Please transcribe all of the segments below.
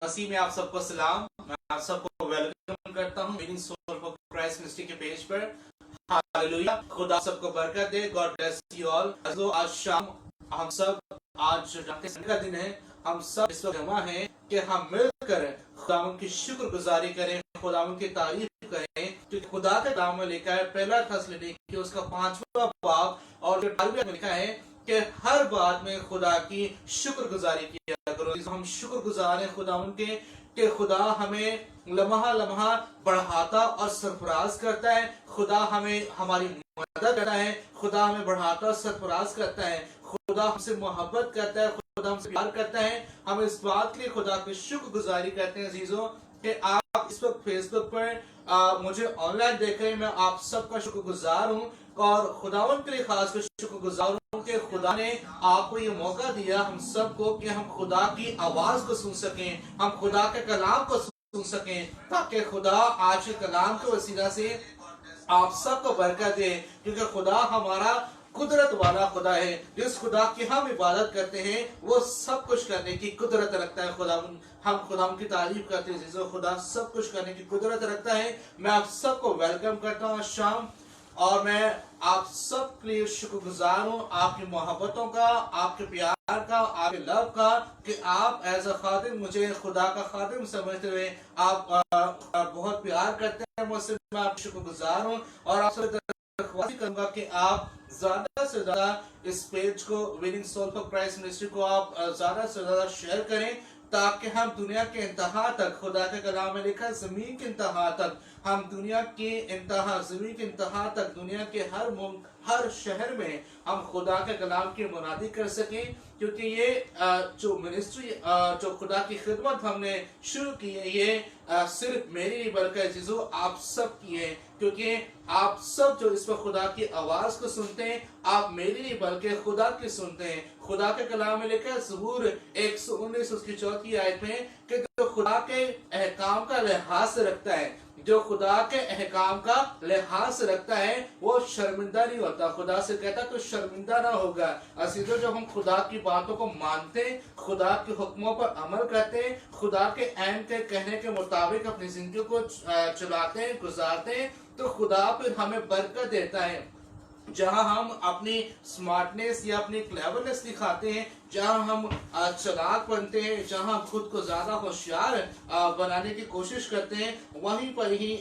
مسیح میں آپ سب کو سلام. میں آپ سب کو ویلکم کرتا ہوں winning souls for Christ ministry کے پیج پر. ہاللویا. خدا سب کو برکت دے. God bless you all. آج شام ہم سب آج سنڈے کا دن ہے. ہم سب اس وقت جمع ہیں کہ ہم مل کر خداوند کی شکر گزاری کریں, خداوند کی تعریف کریں. کیونکہ خدا کے کلام میں لکھا ہے پہلا تسالونیکی اس کا 5واں باب اور 18 میں لکھا ہے کہ ہر بات میں خدا کی شکر گزاری کیا کرو. ہم شکر گزار ہیں خداوند کے کہ خدا ہمیں لمحہ لمحہ بڑھاتا اور سرفراز کرتا ہے. خدا ہمیں ہماری مدد کرتا ہے. خدا ہمیں بڑھاتا اور سرفراز کرتا ہے. خدا ہم سے محبت کرتا ہے. خدا ہم سے پیار کرتا ہے. ہم اس بات کے لیے خدا کی شکر گزاری کرتے ہیں عزیزوں کہ آپ اس وقت فیس بک پر مجھے آن لائن دیکھ رہے ہیں. میں آپ سب کا شکر گزار ہوں اور خداوند کے لیے خاص کر شکر گزار ہوں کہ خدا نے آپ کو یہ موقع دیا ہم سب کو کہ ہم خدا کی آواز کو سن سکیں, ہم خدا کے کلام کو سن سکیں, تاکہ خدا آج کے کلام کے وسیلہ سے آپ سب کو برکت دے. کیونکہ خدا ہمارا قدرت والا خدا ہے. جس خدا کی ہم عبادت کرتے ہیں وہ سب کچھ کرنے کی قدرت رکھتا ہے. ہم خدا کی تعریف کرتے ہیں عزیزو. خدا سب کچھ کرنے کی قدرت رکھتا ہے. میں آپ سب کو ویلکم کرتا ہوں شام, اور میں آپ سب کے لیے شکر گزار ہوں آپ کی محبتوں کا, آپ کے پیار کا, آپ کے لو کا, کہ آپ ایز اے خادم مجھے خدا کا خادم سمجھتے ہوئے آپ بہت پیار کرتے ہیں مجھ سے. میں آپ شکر گزار ہوں اور آپ سے درخواست کروں گا کہ آپ زیادہ سے زیادہ اس پیج کو winning souls for Christ ministry کو آپ زیادہ سے زیادہ شیئر کریں, تاکہ ہم دنیا کے انتہا تک, خدا کے کلام میں لکھا ہے زمین کے انتہا تک, ہم دنیا کے انتہا, زمین کے انتہا تک, دنیا کے ہر شہر میں ہم خدا کے کلام کی منادی کر سکیں. کیونکہ یہ جو منسٹری, جو خدا کی خدمت ہم نے شروع کی ہے, یہ صرف میری نہیں بلکہ عزیزو آپ سب کی ہے. کیونکہ آپ سب جو اس پر خدا کی آواز کو سنتے ہیں, آپ میری نہیں بلکہ خدا کی سنتے ہیں. خدا کے کلام میں لکھا ہے زبور 119 اس کی 4 آیت میں کہ جو خدا کے احکام کا لحاظ رکھتا ہے, جو خدا کے احکام کا لحاظ رکھتا ہے وہ شرمندہ نہیں ہوتا. خدا سے کہتا تو شرمندہ نہ ہوگا. عزیزو جب ہم خدا کی باتوں کو مانتے ہیں, خدا کے حکموں پر عمل کرتے ہیں, خدا کے عین کے کہنے کے مطابق اپنی زندگی کو چلاتے ہیں, گزارتے ہیں, تو خدا پھر ہمیں برکت دیتا ہے. جہاں ہم اپنی سمارٹنس یا اپنی کلیورنس دکھاتے ہیں, جہاں ہم چلاک بنتے ہیں, جہاں ہم خود کو زیادہ ہوشیار بنانے کی کوشش کرتے ہیں, وہیں پر ہی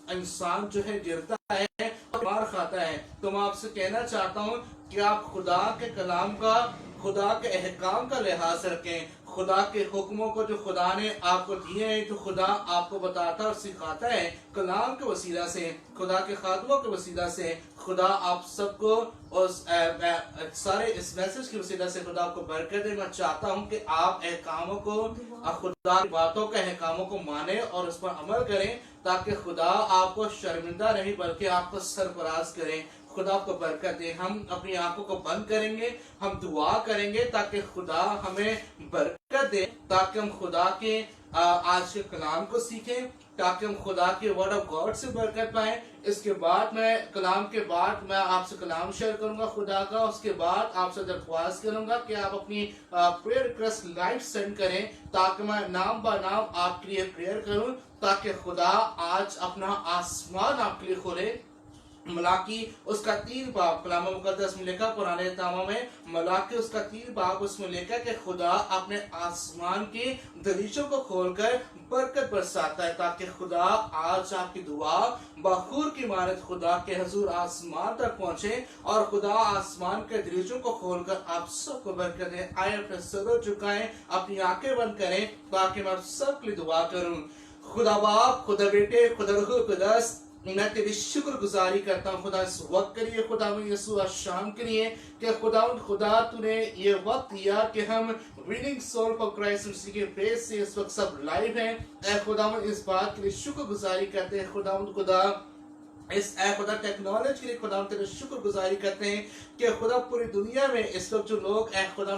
انسان جو ہے گرتا ہے اور مار کھاتا ہے. تو میں آپ سے کہنا چاہتا ہوں کہ آپ خدا کے کلام کا, خدا کے احکام کا لحاظ رکھیں. خدا کے حکموں کو جو خدا نے آپ کو دیے ہیں, جو خدا آپ کو بتاتا اور سکھاتا ہے کلام کے وسیلہ سے, خدا کے خادموں کے وسیلہ سے, خدا آپ سب کو سارے اس میسج کی وسیلہ سے خدا آپ کو برکت دے. میں چاہتا ہوں کہ آپ احکاموں کو, خدا کی باتوں کے احکاموں کو مانیں اور اس پر عمل کریں, تاکہ خدا آپ کو شرمندہ نہیں بلکہ آپ کو سرفراز کریں. خدا آپ کو برکت دے. ہم اپنی آنکھوں کو بند کریں گے, ہم دعا کریں گے تاکہ خدا ہمیں برکت دے, تاکہ ہم خدا کے آج کے کلام کو سیکھیں, تاکہ ہم خدا کے ورڈ آف گاڈ سے برکت پائیں. اس کے بعد میں کلام کے بعد میں آپ سے کلام شیئر کروں گا خدا کا. اس کے بعد آپ سے درخواست کروں گا کہ آپ اپنی پریئر ریکویسٹ لائیو سینڈ کریں, تاکہ میں نام با نام آپ کے لیے پریئر کروں, تاکہ خدا آج اپنا آسمان آپ کے لیے کھولے. ملاکی اس کا 3 باب کلام مقدس میں لکھا, پرانے تامہ میں ملاکی اس کا 3 باب اس میں لکھا کہ خدا اپنے آسمان کی دریچوں کو کھول کر برکت برساتا ہے, تاکہ خدا آج آپ کی دعا بخور کی مانند خدا کے حضور آسمان تک پہنچے, اور خدا آسمان کے دریچوں کو کھول کر آپ سب کو برکت دے. آئے اپنے سروں جھکائیں, اپنی آنکھیں بند کریں, تاکہ میں آپ سب کے لیے دعا کروں. خدا باپ, خدا بیٹے, خدا روح القدس, میں تیری شکر گزاری کرتا ہوں خدا اس وقت کے لیے, خدا یسوع شام کے لیے, کہ خدا تو نے یہ وقت دیا کہ ہم winning souls for Christ ministry کے پیج سے اس وقت سب لائیو ہیں. اے خدا اس بات کے لیے شکر گزاری کرتے ہیں. خدا इस ए खुदा टेक्नोलॉजी के लिए खुदा तेरे शुक्र गुजारी करते हैं कि खुदा पूरी दुनिया में इस वक्त जो लोग ए खुदा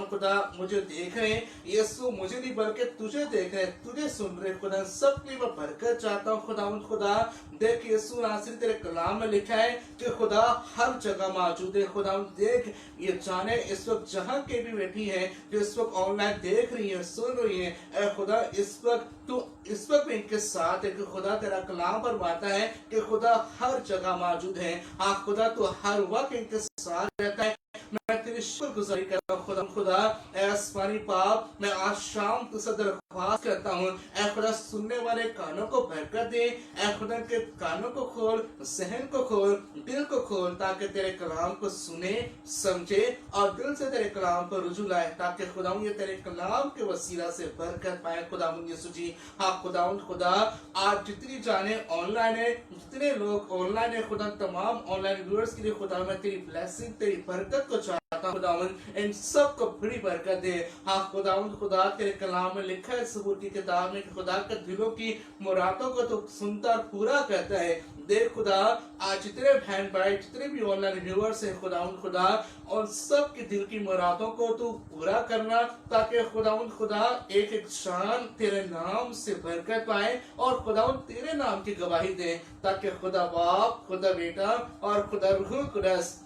मुझे देख रहे हैं, यीशु मुझे नहीं बल्कि तुझे देख रहे हैं, तुझे सुन रहे हैं खुदा, सबके लिए मैं बरकत चाहता हूँ खुदा देख यीशु नासरी तेरे कलाम में लिखा है कि खुदा हर जगह मौजूद है। खुदा देख ये जाने इस वक्त जहाँ के भी बैठी है, जो इस वक्त ऑनलाइन देख रही है, सुन रही है, ए खुदा इस वक्त तू इस वक्त भी इनके साथ है कि खुदा तेरा कलाम फरमाता है कि खुदा हर जगह मौजूद है। हाँ खुदा तू हर वक्त इनके साथ रहता है। मैं तेरी शुक्र गुजारी करता हूँ खुदा ए आसमानी बाप, मैं आज शाम तुझसे दरख्वास्त करता हूँ ए खुदा सुनने वाले कानों को बरकत दे, ए खुदा के कानों को खोल, जहन को खोल, दिल को खोल, ताकि तेरे कलाम को सुने, समझे और दिल से तेरे कलाम पर रुजू लाए, ताकि खुदा ये तेरे कलाम के वसीला से बरकत पाए। खुदा यीशु जी हाँ खुदा आज जितनी जाने ऑनलाइन है, जितने लोग ऑनलाइन है खुदा, तमाम ऑनलाइन व्यूअर्स के लिए खुदा मैं तेरी ब्लेसिंग, तेरी बरकत को चाहता हूँ खुदावन, इन सब को बड़ी बरकत दे। हाँ खुदावन खुदा तेरे कलाम में लिखा है सबूर की किताब में कि खुदा के दिलों की मुरादों को तो सुनता और पूरा करता है। देख खुदा आज जितने बहन भाई, जितने भी ऑनलाइन व्यूअर्स हैं खुदा और सब के दिल की मुरादों को तू पूरा करना, ताकि खुदा एक एक शान तेरे नाम से बरकत पाए और खुदावन तेरे नाम की गवाही दे, ताकि खुदा बाप, खुदा बेटा और खुदा रूह कुदस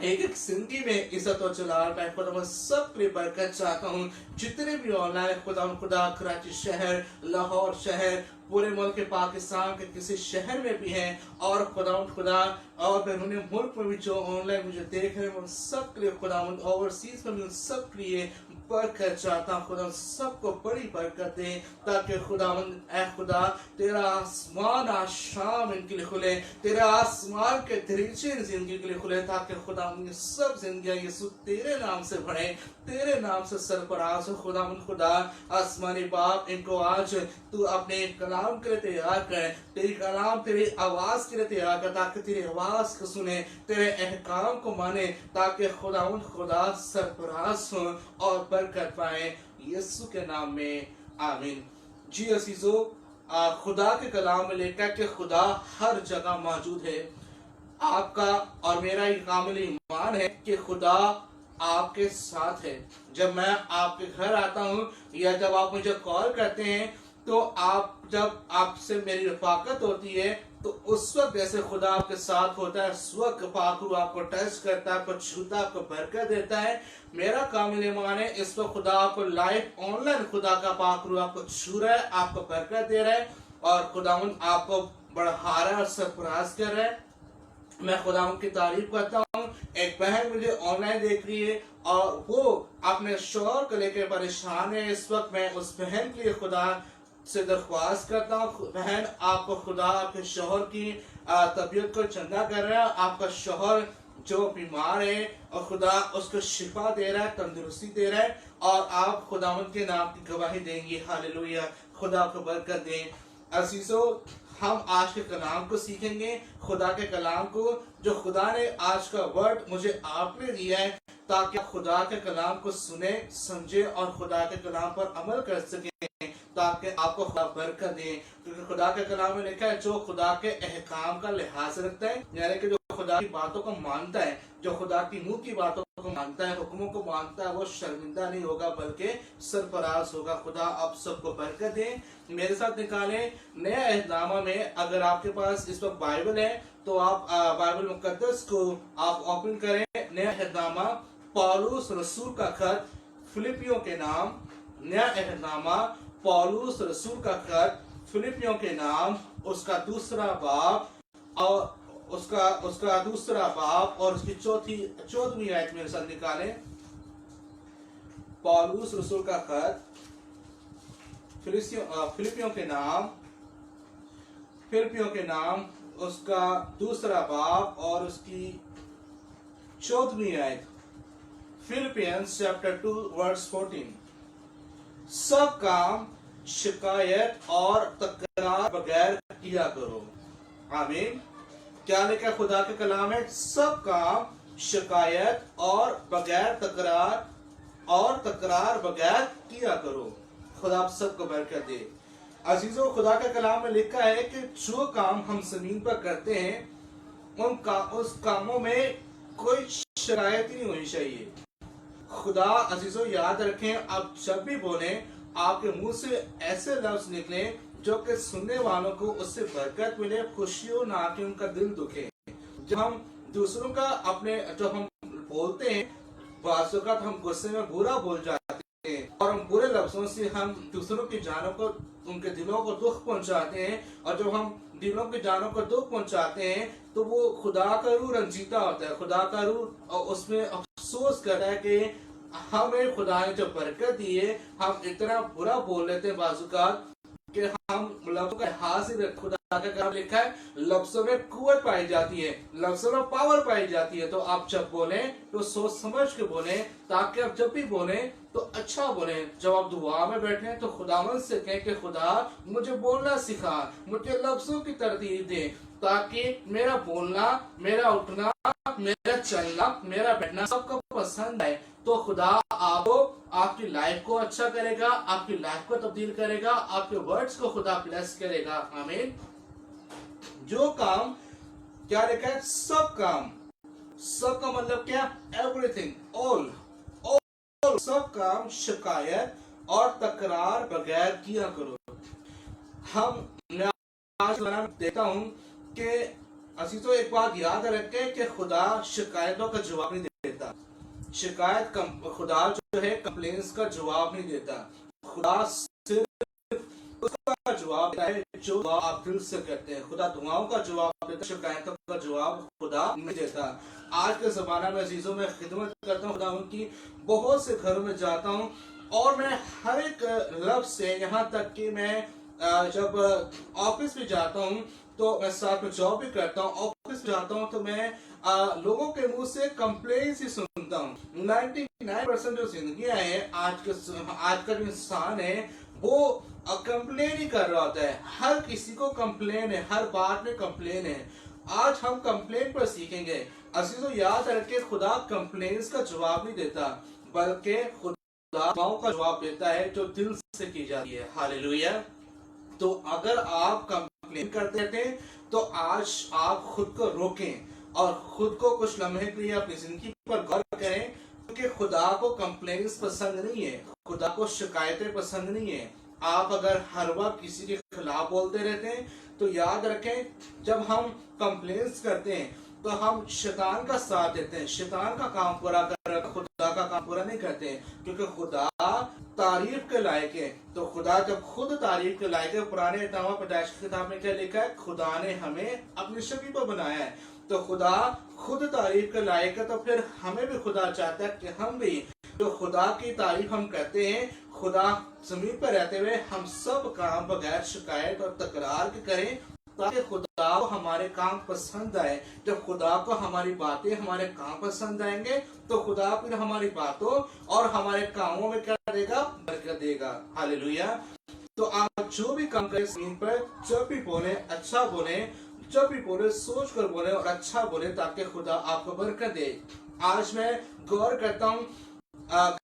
एक एक जिंदगी में इज्जत और जलाल पाए। खुदा मैं सब के बरकत चाहता हूँ, जितने भी ऑनलाइन खुदा कराची शहर, लाहौर शहर, पूरे मुल्क के पाकिस्तान के किसी शहर में भी हैं और खुदा और बैरून मुल्क में भी जो ऑनलाइन मुझे देख रहे हैं, उन सब के लिए खुदा ओवरसीज में भी उन सब के लिए बरकत चाहता हूँ। खुदा सबको बड़ी बरकत दे, ताकि खुदा तेरा आसमान आज शाम इनके लिए खुले, तेरा आसमान के दरीचे जिंदगी के लिए खुले, ताकि खुदा ये सब जिंदगी यीशु तेरे नाम से बढ़े, तेरे नाम से सरफराज हो। खुदा आसमानी बाप, इनको आज तू अपने कलाम के लिए तैयार कर, तेरी कलाम तेरी आवाज के लिए तैयार कर, ताकि तेरी आवाज को सुने, तेरे अहकाम को माने, ताकि खुदा सरफराज हो और बरकत पाए यीशु के नाम में, आमीन। जी अजीजो, खुदा के कलाम में लिखा कि खुदा हर जगह मौजूद है। आपका और मेरा ये कामिल ईमान है कि खुदा आपके साथ है। जब मैं आपके घर आता हूँ या जब आप मुझे कॉल करते हैं, तो जब आपसे मेरी रफाकत होती है, तो उस वक्त जैसे खुदा आपके साथ होता है, उस वक्त पाकरू आपको टच करता है, आपको छूता, आपको बरकत देता है। मेरा कामिल ईमान है इस वक्त खुदा आपको लाइव ऑनलाइन खुदा का पाकरू आपको छू रहा है, आपको बरकत दे रहा है और खुदावन आपको बढ़ा रहा है और सरफराज कर रहा है। मैं खुदावन की तारीफ करता हूँ। एक बहन मुझे ऑनलाइन देख रही है और वो अपने शौहर को लेकर परेशान है। इस वक्त मैं उस बहन के लिए खुदा से दरख्वास्त करता हूँ, बहन आपको खुदा आपके शौहर की तबीयत को चंगा कर रहा है। आपका शौहर जो बीमार है और खुदा उसको शिफा दे रहा है, तंदुरुस्ती दे रहा है और आप खुदावंद के नाम की गवाही देंगे। हालेलुया, खुदा को बरकत दें। अजीजों, हम आज के कलाम को सीखेंगे, खुदा के कलाम को जो खुदा ने आज का वर्ड मुझे आपने दिया है, ताकि खुदा के कलाम को सुने, समझे और खुदा के कलाम पर अमल कर सके, ताकि आपको खुदा बरकत दे। क्योंकि खुदा के कलाम में लिखा है जो खुदा के अहकाम का लिहाज रखता है, यानी कि जो खुदा की बातों को मानता है, जो खुदा की मुंह की बातों को मानता है, हुक्मों को मानता है, वो शर्मिंदा नहीं होगा बल्कि सरफराज होगा। खुदा आप सबको बरकत दे। मेरे साथ निकाले नया अहदनामा में, अगर आपके पास इस वक्त बाइबल है तो आप बाइबल मुकद्दस को आप ओपन करें। नया अहदनामा, पौलुस रसूल का खत फिलिपियों के नाम, नया अहदनामा पौलुस रसूल का खत फिलिपियों के नाम, उसका दूसरा बाब और उसका दूसरा बाब और उसकी 14वीं आयत मेरे साथ निकालें। पौलुस रसूल का खत फिलिपियों के नाम, उसका दूसरा बाब और उसकी 14वीं आयत। Philippians chapter 2 verse 14। सब काम शिकायत और तकरार बगैर किया करो। आमीन। क्या लिखा खुदा के कलाम है? सब काम शिकायत और तकरार बगैर किया करो। खुदा आप सबको बरकत दे। अजीजों, खुदा के कलाम में लिखा है कि जो काम हम जमीन पर करते हैं उस कामों में कोई शिकायत ही नहीं होनी चाहिए। खुदा अजीजों याद रखें, आप जब भी बोले आपके मुंह से ऐसे लफ्ज निकले जो कि सुनने वालों को उससे बरकत मिले, खुशी हो, ना कि उनका दिल दुखे। जब हम दूसरों का अपने जो हम बोलते हैं, बाज़ औक़ात हम गुस्से में बुरा बोल जाते हैं और हम बुरे लफ्जों से हम दूसरों की जानों को, उनके दिलों को दुख पहुंचाते हैं, और जब हम दिलों की जानों को दुख पहुंचाते हैं तो वो खुदा का रूह रंजीता होता है, खुदा का रूह और उसमें अफसोस करता है कि हमें खुदा ने जो बरकत दी है, हम इतना बुरा बोल लेते हैं बाज़ औक़ात कि हम लफ्ज़ों का लिहाज ही खुदा का काम लिखा है, लफ्ज़ों में कुव्वत पाई जाती है, लफ्ज़ों में पावर पाई जाती है। तो आप जब बोले तो सोच समझ के बोले, ताकि आप जब भी बोले तो अच्छा बोले। जब आप दुआ में बैठे तो खुदावंद से कहें कि खुदा मुझे बोलना सिखा, मुझे लफ्ज़ों की तरतीब दे, ताकि मेरा बोलना, मेरा उठना, मेरा चलना, मेरा बैठना सबको पसंद आए। तो खुदा आपको, आपकी लाइफ को अच्छा करेगा, आपकी लाइफ को तब्दील करेगा, आपके वर्ड्स को खुदा ब्लेस करेगा। आमीन। जो काम क्या लिखा है, सब काम, सब का मतलब क्या, एवरीथिंग, ऑल, सब काम शिकायत और तकरार बगैर किया करो। मैं आज देता हूं कि अजीजों एक बात याद रखें कि खुदा शिकायतों का जवाब नहीं देता। खुदा जो है कंप्लेंट्स का जवाब नहीं देता। खुदा सिर्फ उसका जवाब देता है जो आप दिल से करते हैं। खुदा दुआओं का जवाब देता है, शिकायतों का जवाब खुदा नहीं देता। आज के ज़माना में अजीज़ों में खिदमत करता हूँ, खुदा उनकी बहुत से घरों में जाता हूँ और मैं हर एक लफ्ज़ से, यहाँ तक कि मैं जब ऑफिस में जाता हूँ तो मैं साथ में जॉब भी करता हूँ, ऑफिस जाता हूँ तो मैं लोगों के मुंह से कंप्लेंट्स ही सुनता हूँ। 99% जो जिंदगियां हैं आज का जो इंसान है वो कंप्लेन ही कर रहा होता है। हर किसी को कंप्लेन है, हर बात में कंप्लेन है। आज हम कंप्लेन पर सीखेंगे। अजीजों याद रखे, खुदा कंप्लेन्स का जवाब नहीं देता, बल्कि खुदा दुआओं का जवाब देता है जो दिल से की जाती है। हालेलुया। तो अगर आप कंप्लेन करते थे तो आज आप खुद को रोकें और खुद को कुछ लम्हे के लिए अपनी जिंदगी पर गौर करें, क्योंकि खुदा को कंप्लेन्स पसंद नहीं है, खुदा को शिकायतें पसंद नहीं है। आप अगर हर वक्त किसी के खिलाफ बोलते रहते हैं तो याद रखें, जब हम कंप्लेन्स करते हैं तो हम शैतान का साथ देते हैं, शैतान का काम पूरा कर, खुदा का काम पूरा नहीं करते हैं, क्योंकि खुदा तारीफ के लायक है। तो खुदा जब खुद तारीफ के लायक है, पुराने नामा पैदाइश की किताब में क्या लिखा है, खुदा ने हमें अपनी शक्ल पर बनाया है। तो खुदा खुद तारीफ के लायक है, तो फिर हमें भी खुदा चाहता है कि हम भी जो खुदा की तारीफ हम करते हैं, खुदा जमीन पर रहते हुए हम सब काम बगैर शिकायत और तकरार के करें, ताकि खुदा को हमारे काम पसंद आए। जब खुदा को हमारी बातें, हमारे काम पसंद आएंगे तो खुदा फिर हमारी बातों और हमारे कामों में क्या देगा, बरकत देगा। हालेलुया। तो आप जो भी काम करें स्क्रीन पर, जब भी बोले अच्छा बोले, जब भी बोले सोच कर बोले और अच्छा बोले, ताकि खुदा आपको बरकत दे। आज मैं गौर करता हूँ,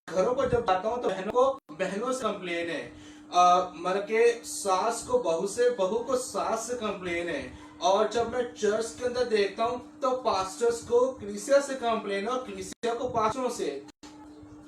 घरों पर जब जाता हूँ तो बहनों से कंप्लेन है, मतलब के सास को बहू से, बहू को सास से कंप्लेन है। और जब मैं चर्च के अंदर देखता हूँ तो पास्टर्स को कलीसिया से कंप्लेन है और कलीसिया को पास्टरों से।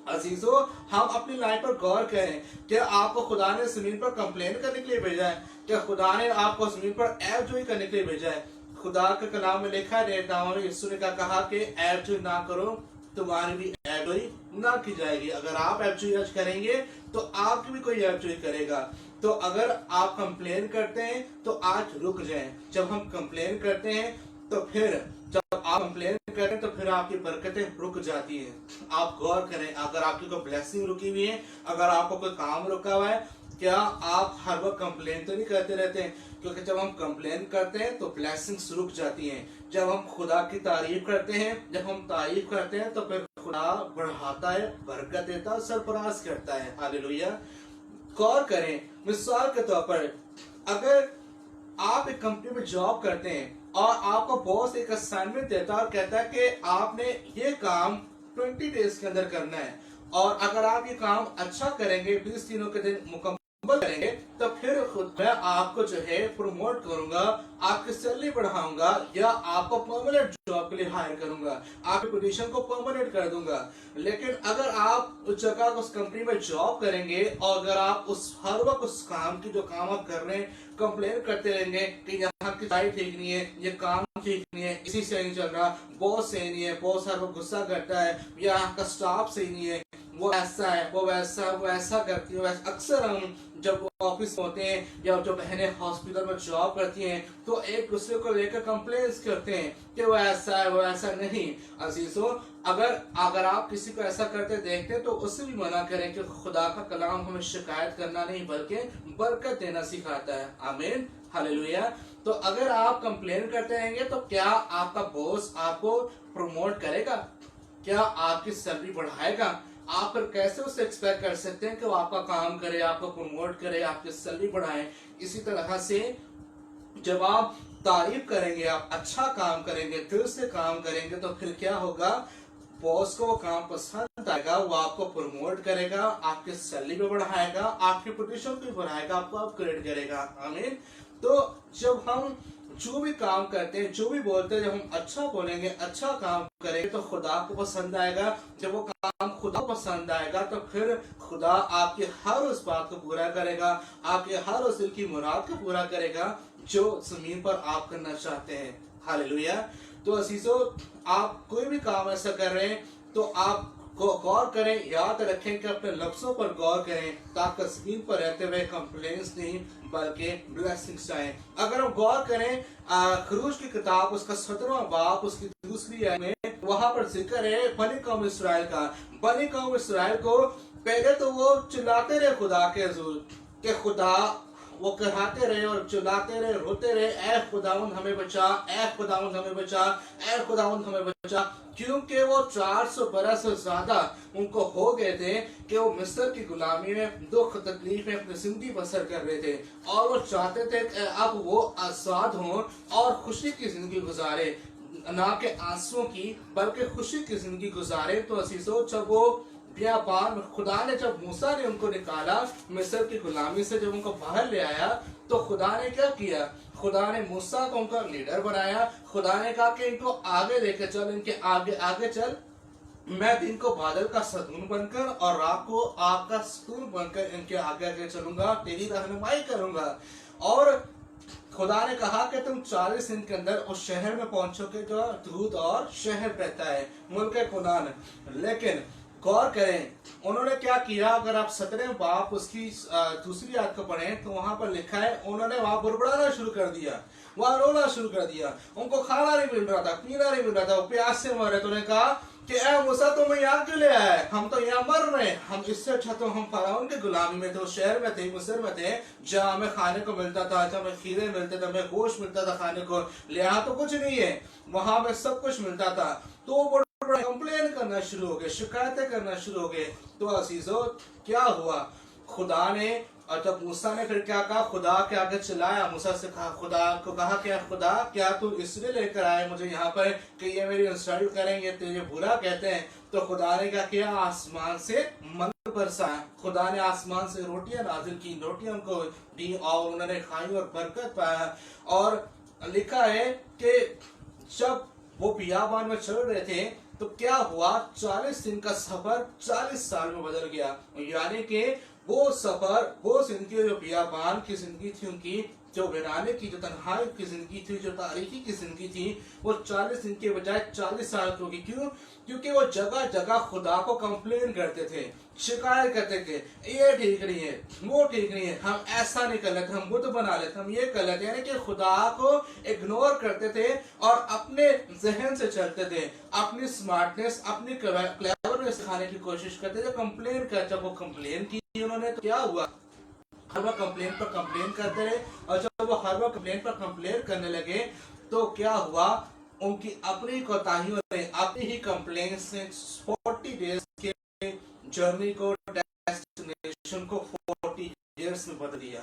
अजीजों, हम अपनी लाइफ पर गौर करें कि आपको खुदा ने जमीन पर कंप्लेन करने के लिए भेजा है, क्या खुदा ने आपको जमीन पर ऐबजोई करने के लिए भेजा है? खुदा के कलाम में लिखा है, यीशु ने कहा कि ऐबजोई ना करो, तुम्हारी भी ऐबजोई ना की जाएगी। अगर आप ऐबजोई करेंगे तो आपकी भी कोई ऐबजोई करेगा। तो अगर आप कंप्लेन करते हैं तो आज रुक जाएं। जब हम कंप्लेन करते हैं तो फिर जब आप कंप्लेन करें तो फिर आपकी बरकतें रुक जाती हैं। आप गौर करें, अगर आपकी कोई ब्लेसिंग रुकी हुई है, अगर आपको कोई काम रुका हुआ है, क्या आप हर वक्त कंप्लेन तो नहीं करते रहते हैं? क्योंकि जब हम कंप्लेन करते हैं तो ब्लेसिंग्स रुक जाती हैं। जब हम खुदा की तारीफ करते हैं, जब हम तारीफ करते हैं तो फिर खुदा बढ़ाता है, बरकत देता है, सरफराज करता है। हालेलुया। गौर करें, मिसाल के तौर पर अगर आप एक कंपनी में जॉब करते हैं और आपको बॉस एक असाइनमेंट देता है और कहता है कि आपने ये काम 20 डेज के अंदर करना है, और अगर आप ये काम अच्छा करेंगे, 20 दिनों के दिन मुकम्मल हम्बल करेंगे तो फिर खुद मैं आपको जो है प्रमोट करूंगा, आपकी सैलरी बढ़ाऊंगा या आपको परमानेंट जॉब के लिए हायर करूंगा, आपकी पोजीशन को परमानेंट कर दूंगा। लेकिन अगर आप उस जगह उस कंपनी में जॉब करेंगे और अगर आप उस हर वक्त उस काम की जो काम आप कर रहे हैं कंप्लेन करते रहेंगे कि यहाँ की साइड ठीक नहीं है, ये काम ठीक नहीं है, इसी से नहीं चल रहा, बॉस सही नहीं है, बॉस हर वक्त गुस्सा करता है, यहाँ का स्टाफ सही नहीं है, वो ऐसा है, वो वैसा, वो ऐसा करती है। अक्सर हम जब ऑफिस होते हैं या जो बहनें हॉस्पिटल में जॉब करती हैं तो एक दूसरे को लेकर कंप्लेंट्स करते हैं कि वो ऐसा है, वो ऐसा नहीं। अजीजों, अगर आप किसी को ऐसा करते देखते हैं तो उससे भी मना करें कि खुदा का कलाम हमें शिकायत करना नहीं बल्कि बरकत देना सिखाता है। आमीन, हालेलुया। तो अगर आप कंप्लेन करते रहेंगे तो क्या आपका बॉस आपको प्रमोट करेगा? क्या आपकी सैलरी बढ़ाएगा? आप फिर कैसे उससे एक्सपेक्ट कर सकते हैं कि वो आपका काम करे, आपको प्रमोट करे, आपकी सैलरी बढ़ाए? इसी तरह से जब आप तारीफ करेंगे, आप अच्छा काम करेंगे, दिल से काम करेंगे तो फिर क्या होगा? बॉस को वो काम पसंद आएगा, वो आपको प्रमोट करेगा, आपकी सैलरी भी बढ़ाएगा, आपकी पोजीशन भी बढ़ाएगा, आपको अपग्रेड करेगा। आमीन। तो जब हम जो भी काम करते हैं, जो भी बोलते हैं, जब हम अच्छा बोलेंगे, अच्छा काम करेंगे तो खुदा को पसंद आएगा। जब वो काम खुदा को पसंद आएगा तो फिर खुदा आपके हर उस बात को पूरा करेगा, आपके हर उस दिल की मुराद को पूरा करेगा जो जमीन पर आप करना चाहते हैं। हालेलुया। तो अजीजों, आप कोई भी काम ऐसा कर रहे हैं तो आप गौर करें, याद रखें कि अपने लफ्जों पर गौर करें ताकि जमीन पर रहते हुए कंप्लेंट्स नहीं बल्कि ब्लेसिंग्स आए। अगर हम गौर करें खरूज की किताब उसका 17वां बाब उसकी दूसरी आयत में वहां पर जिक्र है बनी कौम इसराइल का। बनी कौम इसराइल को पहले तो वो चिल्लाते रहे खुदा के हुजूर कि खुदा, वो कहते रहे और चिल्लाते रहे, रोते रहे, ऐ खुदावंद हमें बचा, ऐ खुदावंद हमें बचा, ऐ खुदावंद हमें बचा। क्योंकि वो 400 बरस से ज्यादा उनको हो गए थे कि वो मिस्र की गुलामी में दुख तकलीफ में अपनी जिंदगी बसर कर रहे थे और वो चाहते थे कि अब वो आजाद हों और खुशी की जिंदगी गुजारे, ना कि आंसुओं की बल्कि खुशी की जिंदगी गुजारे। तो असीसो, जब वो बियाबान खुदा ने, जब मूसा ने उनको निकाला मिस्र की गुलामी से, जब उनको बाहर ले आया तो खुदा ने क्या किया? खुदा ने मूसा को उनका लीडर बनाया। खुदा ने कहा कि इनको आगे लेकर चल, इनके आगे आगे चल, मैं दिन को बादल का सतून बनकर और रात को आग का सतून बनकर इनके आगे आगे चलूंगा, तेरी रहनुमाई करूंगा। और खुदा ने कहा कि तुम 40 दिन के अंदर उस शहर में पहुंचोगे जो दूध और शहर बहता है, मुल्क कुनान। लेकिन गौर करें उन्होंने क्या किया? अगर आप 17वें बाप उसकी दूसरी आयत को पढ़ें तो वहां पर लिखा है उन्होंने वहां बुड़बुड़ाना शुरू कर दिया, वहां रोना शुरू कर दिया। उनको खाना नहीं मिल रहा था, पीना नहीं मिल रहा था, वो प्यास से मर रहे। तो उन्होंने कहा कि ऐ मूसा, तुम यहाँ क्यों ले आए? हम तो यहाँ मर रहे हैं, हम इससे अच्छा तो हम फराउन की गुलामी में थे, उस शहर में थे, मिस्र में थे, जहाँ हमें खाने को मिलता था, जहाँ हमें खीरे मिलते थे, हमें गोश्त मिलता था खाने को। यहाँ तो कुछ नहीं है, वहां में सब कुछ मिलता था। तो कंप्लेन करना शुरू हो गए, शिकायतें करना शुरू हो गए। तो अजीजों, क्या हुआ? खुदा ने, और जब मूसा ने फिर क्या कहा, खुदा के आगे चिल्लाया, मूसा से कहा, खुदा को कहा क्या खुदा, क्या तू इसलिए लेकर आए मुझे यहाँ पर कि ये मेरी इंसल्ट करेंगे, तुझे बुरा कहते हैं? तो खुदा ने क्या किया? आसमान से मन बरसाया। खुदा ने आसमान से रोटियां नाजिल की, रोटियां उनको दी और उन्होंने खाई और बरकत पाया। और लिखा है कि जब वो बियाबान में चल रहे थे तो क्या हुआ? 40 दिन का सफर 40 साल में बदल गया। यानी कि वो सफर, वो जिंदगी, जो बियाबान की जिंदगी थी उनकी, जो वीराने की, जो तन्हाई की जिंदगी थी, जो तारीकी की जिंदगी थी, वो 40 दिन के बजाय 40 साल की होगी। क्यों? क्योंकि वो जगह जगह खुदा को कंप्लेन करते थे, शिकायत करते थे, ये ठीक नहीं है, वो ठीक नहीं है, हम ऐसा नहीं कर लेते, हम बुत बना लेते, हम ये कर लेते। यानी कि खुदा को इग्नोर करते थे और अपने जहन से चलते थे, अपनी स्मार्टनेस, अपनी क्लेवरनेस सिखाने की कोशिश करते थे। कंप्लेन कर, जब वो कंप्लेन की उन्होंने तो क्या हुआ? हर वक्त कंप्लेन पर कंप्लेन करते रहे और जब वो हर वक्त कंप्लेन पर कंप्लेन करने लगे तो क्या हुआ? उनकी अपनी कोताहियों ने, अपनी ही कंप्लेन से 40 डेज के जर्नी को, डेस्टिनेशन को 40 इयर्स में बदल दिया।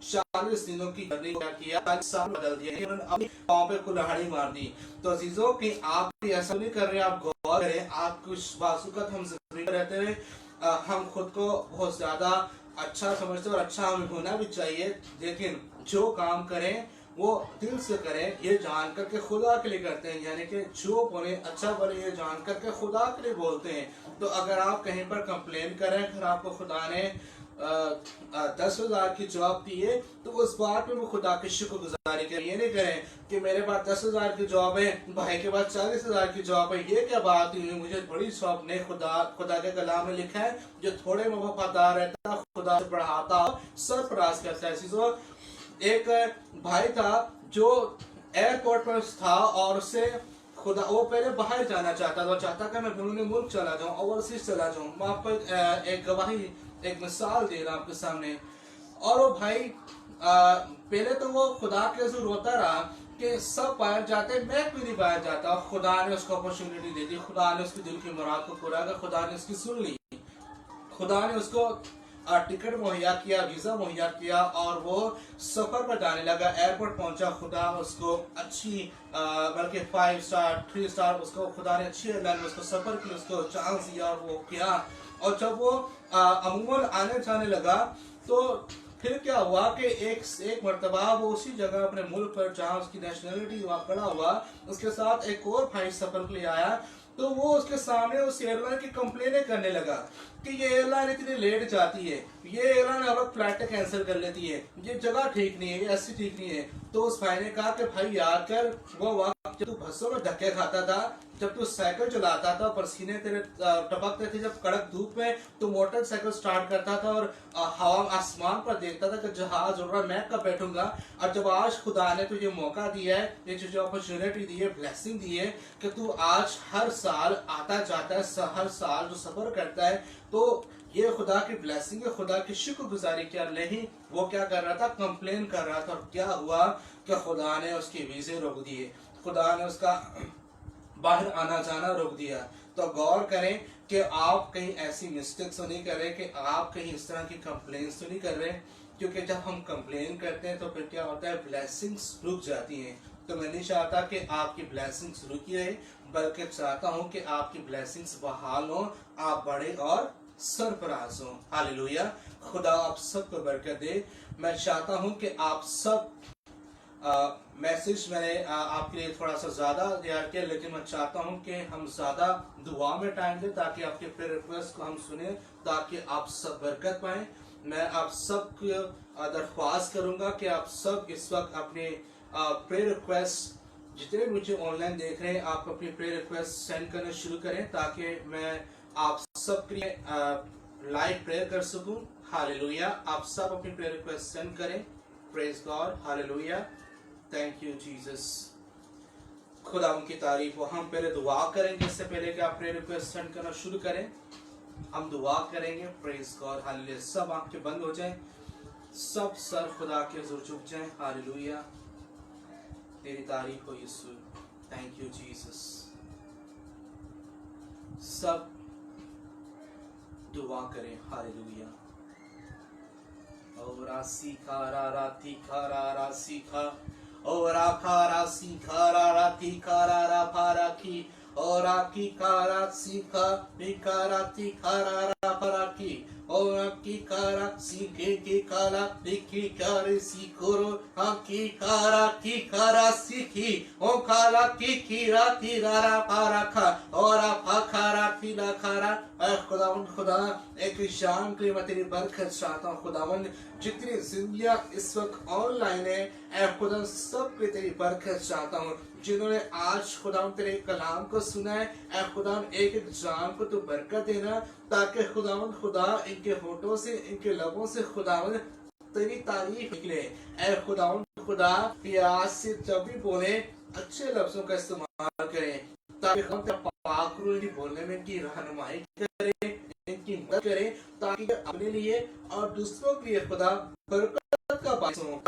40 दिनों की जर्नी को क्या किया? 40 साल बदल दिया। उन्होंने अपनी पांव पे कुल्हाड़ी मार दी। तो अजीजों, कि आप भी ऐसा नहीं कर रहे, आप गौर करें, आप कुछ बासुकत हम जिंदगी में रहते हुए हम खुद को बहुत ज्यादा अच्छा समझते हैं और अच्छा हमें होना भी चाहिए, लेकिन जो काम करें वो दिल से करें, ये जानकर के खुदा के लिए करते हैं, यानी कि जो बोले अच्छा बोले ये जानकर के खुदा के लिए बोलते हैं। तो अगर आप कहीं पर कंप्लेन करें, अगर आपको खुदा ने 10,000 की जॉब दी है तो उस बात में वो खुदा की शुक्रगुजारी करें। ये नहीं करें कि मेरे पास 10,000 की जॉब है, भाई के पास 40,000 की जॉब है, ये क्या बात हुई, मुझे बड़ी जॉब ने खुदा के कलाम में लिखा है जो थोड़े में वफादार रहता है खुदा से बढ़ाता सरफराज करता है। चीजों एक भाई था जो एयरपोर्ट पर था और उससे खुदा वो पहले बाहर जाना चाहता था, चाहता कि मैं बेरूनी मुल्क चला जाऊं, ओवरसीज चला जाऊं। मैं आपको एक गवाही एक मिसाल दे रहा हूं आपके सामने। और वो भाई पहले तो वो खुदा के जो रोता रहा कि सब बाहर जाते, मैं क्यों नहीं बाहर जाता। खुदा ने उसको अपॉर्चुनिटी दे दी, खुदा ने उसके दिल की मुराद को पूरा कर, खुदा ने उसकी सुन ली, खुदा ने उसको टिकट मुहैया किया, वीजा मुहैया किया और वो सफर पर जाने लगा। एयरपोर्ट पहुंचा, खुदा उसको अच्छी बल्कि 5 स्टार 3 स्टार उसको खुदा ने अच्छी एयरलाइन में उसको सफर की उसको चांस दिया और वो किया। और जब वो अमूमन आने जाने लगा तो फिर क्या हुआ कि एक मर्तबा वो उसी जगह अपने मुल्क पर जहाँ उसकी नेशनलिटी वहाँ खड़ा हुआ, उसके साथ एक और भाई सफर के लिए आया। तो वो उसके सामने उस एयरलाइन की कंप्लेनें करने लगा कि ये एयरलाइन इतनी लेट जाती है, ये एयरलाइन हर वक्त फ्लाइट कैंसिल कर लेती है, ये जगह ठीक नहीं है, ये ऐसी ठीक नहीं है। तो उस भाई ने कहा कि भाई याद कर वो वक्त जब तू बसों में धक्के खाता था, जब तू साइकिल चलाता था, पसीने तेरे टपकते थे, जब कड़क धूप में तू मोटरसाइकिल स्टार्ट करता था और हवा आसमान पर देखता था कि जहाज उड़ रहा, मैं कब बैठूंगा। और जब आज खुदा ने तुझे मौका दिया है, ये तुझे अपॉर्चुनिटी दी है, ब्लेसिंग दी है कि तू आज हर साल आता जाता है, हर साल जो सफर करता है, तो ये खुदा की ब्लेसिंग है, खुदा की शुक्रगुजारी क्या नहीं। वो क्या कर रहा था, कंप्लेन कर रहा था। और क्या हुआ कि खुदा ने उसके वीजे रोक दिए, खुदा ने उसका बाहर आना जाना रोक दिया। तो गौर करें कि आप कहीं ऐसी मिस्टेक्स तो नहीं कर रहे, कि आप कहीं इस तरह की कंप्लेन्स तो नहीं कर रहे, क्योंकि जब हम कंप्लेन करते हैं तो फिर क्या होता है, ब्लेसिंग्स रुक जाती हैं। तो मैं नहीं चाहता कि आपकी ब्लेसिंग्स रुकी रहे, बल्कि चाहता हूं कि आपकी ब्लेसिंग्स बहाल हो, आप बड़े और सरफराज हो। हालेलुया। खुदा आप सबको बरकत दे। मैं चाहता हूं कि आप सब मैसेज मैंने आपके लिए थोड़ा सा ज़्यादा तैयार किया, लेकिन मैं चाहता हूं कि हम ज़्यादा दुआ में टाइम दें ताकि आपके प्रेयर रिक्वेस्ट को हम सुने, ताकि आप सब बरकत पाएं। मैं आप सब दरख्वास्त करूंगा कि आप सब इस वक्त अपने प्रेयर रिक्वेस्ट, जितने मुझे ऑनलाइन देख रहे हैं, आप अपनी प्रेयर रिक्वेस्ट सेंड करना शुरू करें ताकि मैं आप सब के लिए लाइव प्रेयर कर सकूं। हालेलुया। आप सब अपनी प्रेयर रिक्वेस्ट सेंड करें। Praise God. Hallelujah. Thank you Jesus. खुदा उनकी तारीफ हो। हम पहले दुआ करेंगे, इससे पहले कि आप प्रेयर रिक्वेस्ट सेंड करना शुरू करें, हम दुआ करेंगे। Praise God. हालेलुया। सब आंखें बंद हो जाएं, सब सर खुदा के हुजूर झुक जाएं। हालेलुया। तेरी तारीफ हो यीशु। Thank you Jesus. सब दुआ करें। हालेलुया। और आसी खारा राती खारा रासी खा और आखारा सी खारा राती खारा रा फारा की और आकी कारा सी खा बिकारा ती खारा रा फारा की और आकी कारा सी के काला बिकी कारे सी कोरो आकी कारा की खारा सी की ओ काला की राती रारा फारा खा और आ खारा की ला खारा। खुदा एक शाम के लिए मैं तेरी बरकत चाहता हूँ खुदावन। जितनी जिंदगियां इस वक्त ऑनलाइन है, ऐ खुदा सब पे तेरी बरकत चाहता हूँ। जिन्होंने आज खुदा तेरे कलाम को सुना है, ऐ खुदा एक एक जान को तू बरकत देना, ताकि खुदा इनके होठों से, इनके लबों से खुदावन तेरी तारीफ निकले। ऐ खुदा प्यास से जब भी बोले अच्छे लफ्जों का इस्तेमाल करें, ताकि हम पाक रूह की बोलने में इनकी रहनुमाई करें, इनकी मदद करें, ताकि अपने लिए और दूसरों के लिए खुदा बरकत का बायस हो।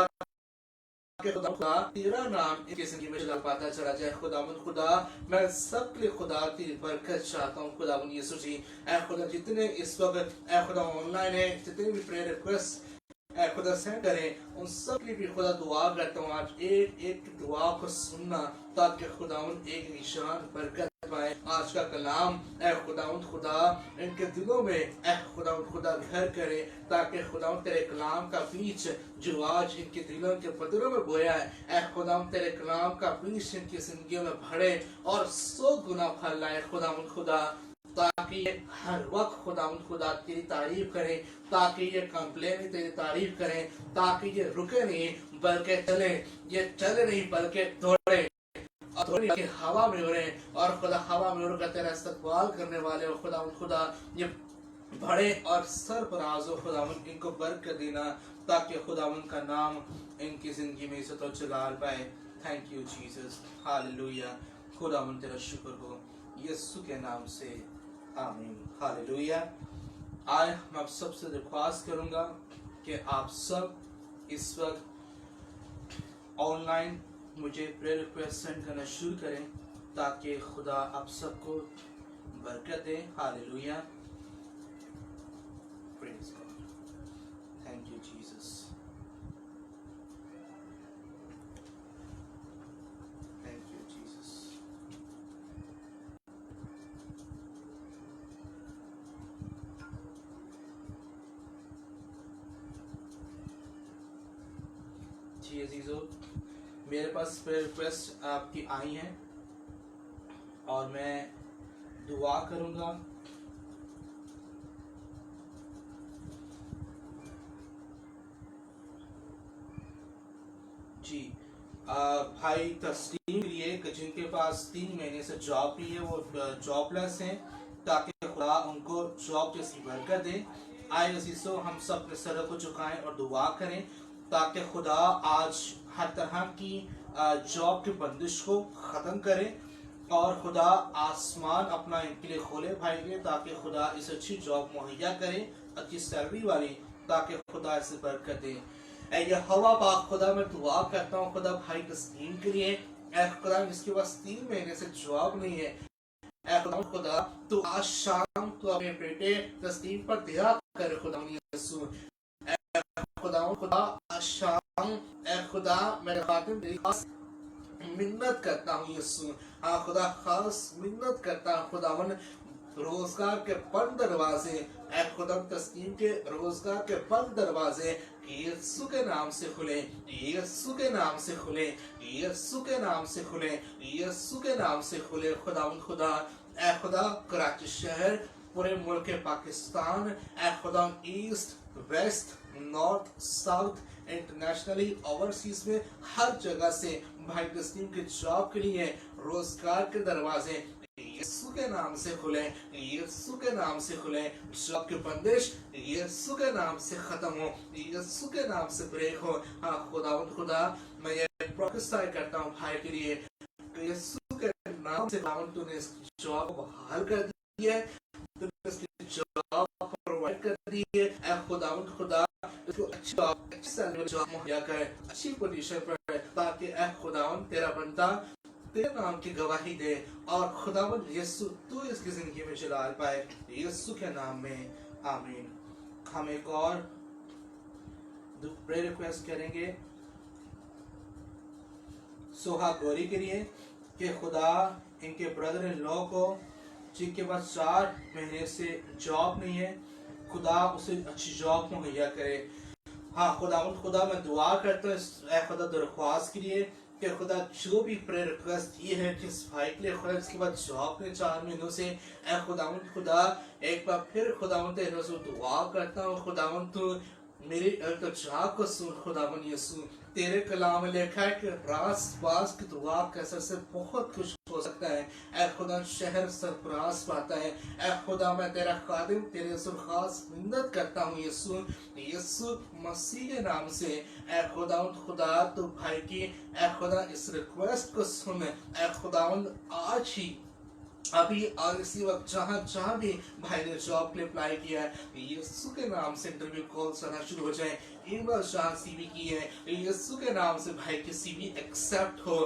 खुदा तेरा नाम इनकी जिंदगी में चला पाता चला जाए। खुदा मैं सब के लिए खुदा तेरी बरकत चाहता हूँ। खुदा यीशु जी, ऐ खुदा जितने इस वक्त ऐ खुदा ऑनलाइन है, जितने भी प्रेयर रिक्वेस्ट ऐ खुदा सेंड करें, उन सब के लिए भी खुदा दुआ करता हूँ आज एक एक दुआ को सुनना, ताकि खुदा एक निशान बरकत फरमाए। आज का कलाम ऐ खुदावंद खुदा इनके दिलों में ऐ खुदावंद खुदा घर करे, ताकि खुदावंद तेरे कलाम का बीज जो आज इनके दिलों के पदरों में बोया है, ऐ खुदावंद तेरे कलाम का बीज इनकी जिंदगियों में भरे और 100 गुना फल लाए खुदावंद खुदा, ताकि ये हर वक्त खुदावंद खुदा तेरी तारीफ करें, ताकि ये कंप्लेन तेरी तारीफ करें, ताकि ये रुके नहीं बल्कि चले, ये चले नहीं बल्कि दौड़े और थोड़ी कि हवा में उड़े, और खुदा हवा में उड़कर तेरा इस्तकबाल करने वाले हो खुदावंद खुदा, ये बड़े और सरफराज हो खुदावंद, इनको बरकत देना ताकि खुदावंद का नाम इनकी जिंदगी में इज्जत और जलाल पाए। Thank you Jesus, hallelujah. खुदावंद तेरा शुक्र हो यीशु के नाम से, आमीन, हालेलुया। आज मैं आप सबसे रिक्वेस्ट करूंगा कि आप सब इस वक्त ऑनलाइन मुझे प्रेयर रिक्वेस्ट सेंड करना शुरू करें, ताकि खुदा आप सबको बरकत दे। Hallelujah, praise God, thank you Jesus, thank you Jesus. जी अजीजों, मेरे पास प्रेयर रिक्वेस्ट आपकी आई हैं और मैं दुआ करूंगा। जी भाई तस्लीम के लिए कि जिनके पास 3 महीने से जॉब नहीं है, वो जॉबलेस हैं, ताकि खुदा उनको जॉब जैसी बरकत दे। आए अजीजों, हम सब अपने सर को झुकाएं और दुआ करें ताकि खुदा आज हर तरह की जॉब की बंदिश को ख़त्म करे और खुदा आसमान अपना इनके लिए खोले भाई के, ताकि खुदा इस अच्छी जॉब मुहैया करे, अच्छी सैलरी वाली, ताकि खुदा इसे बरकत दे। ये हवा पाक खुदा मैं दुआ करता हूँ खुदा भाई तस्लीम के लिए, ऐ खुदा इसके पास 3 महीने से जॉब नहीं है, ऐ खुदा तू आज शाम तू अपने बेटे तस्लीम पर दया कर खुदा यीशु, खुदा आज शाम ऐ खुदा मेरे खातिम तेरी खास मिन्नत करता हूँ यीशु, हाँ खुदा खास मिन्नत करता हूँ खुदावन, रोजगार के बंद दरवाजे ऐ खुदा तस्लीम के रोजगार के बंद दरवाजे यीशु के नाम से खुले, यीशु के नाम से खुले, यीशु के नाम से खुले, यीशु के नाम से खुले। खुदावन खुदा ऐ खुदा कराची शहर, पूरे मुल्क पाकिस्तान, ऐ खुदा east west north south internationally overseas में हर जगह से भाई तस्लीम के जॉब के लिए रोजगार के दरवाजे यीशु के नाम से खुले, यीशु के नाम से खुले, जॉब की बंदिश यीशु के नाम से खत्म हो, यीशु के नाम से ब्रेक हो। हाँ खुदावंद खुदा मैं ये प्रोफेसाई करता हूँ भाई के लिए, यीशु के नाम से खुदावंद तूने इस जॉब को बहाल कर दिया है, तूने इसकी जॉब प्रोवाइड कर दी है। ऐ खुदावंद खुदा इसको अच्छी जॉब मुहैया करे, अच्छी पोजीशन पर, ताकि ऐ खुदावंद तेरा बंदा तेरे नाम की गवाही दे और खुदावंद यीशु तू इसकी जिंदगी में जलाल पाए, यीशु के नाम में, आमीन। हम एक और प्रेयर रिक्वेस्ट करेंगे सोहा गौरी के लिए कि खुदा इनके ब्रदर इन लॉ को जिनके पास 4 महीने से जॉब नहीं है, खुदा उसे अच्छी जॉब मुहैया करे। हाँ खुदावंद खुदा मैं दुआ करता हूँ खुदा दरख्वास्त के लिए कि खुदा जो भी प्रेयर रिक्वेस्ट ये है कि इस भाई के लिए खुदा इसके बाद जॉब ने 4 महीनों से, ऐ खुदावंद खुदा एक बार फिर खुदावंद तेरे से दुआ करता हूँ खुदावंद तू मेरी इल्तिजा को सुन खुदावंद यीशु, तेरे कलाम में लिखा है कि रास बास की दुआ के असर से बहुत कुछ हो सकता है। ऐ खुदा शहर सरफराज पाता है। ऐ खुदा मैं तेरा खादिम तेरे से खास मिन्नत करता हूँ यीशु, यीशु मसीह के नाम से। ऐ खुदावंद खुदा तू भाई की ऐ खुदा इस रिक्वेस्ट को सुन। ऐ खुदावंद आज ही अभी और इसी वक्त जहाँ जहाँ भी भाई ने जॉब के लिए अप्लाई किया है, यीशु के नाम से इंटरव्यू कॉल्स आना शुरू हो जाए। ईमेल जहाँ सीवी की है, यीशु के नाम से भाई की सीवी एक्सेप्ट हो।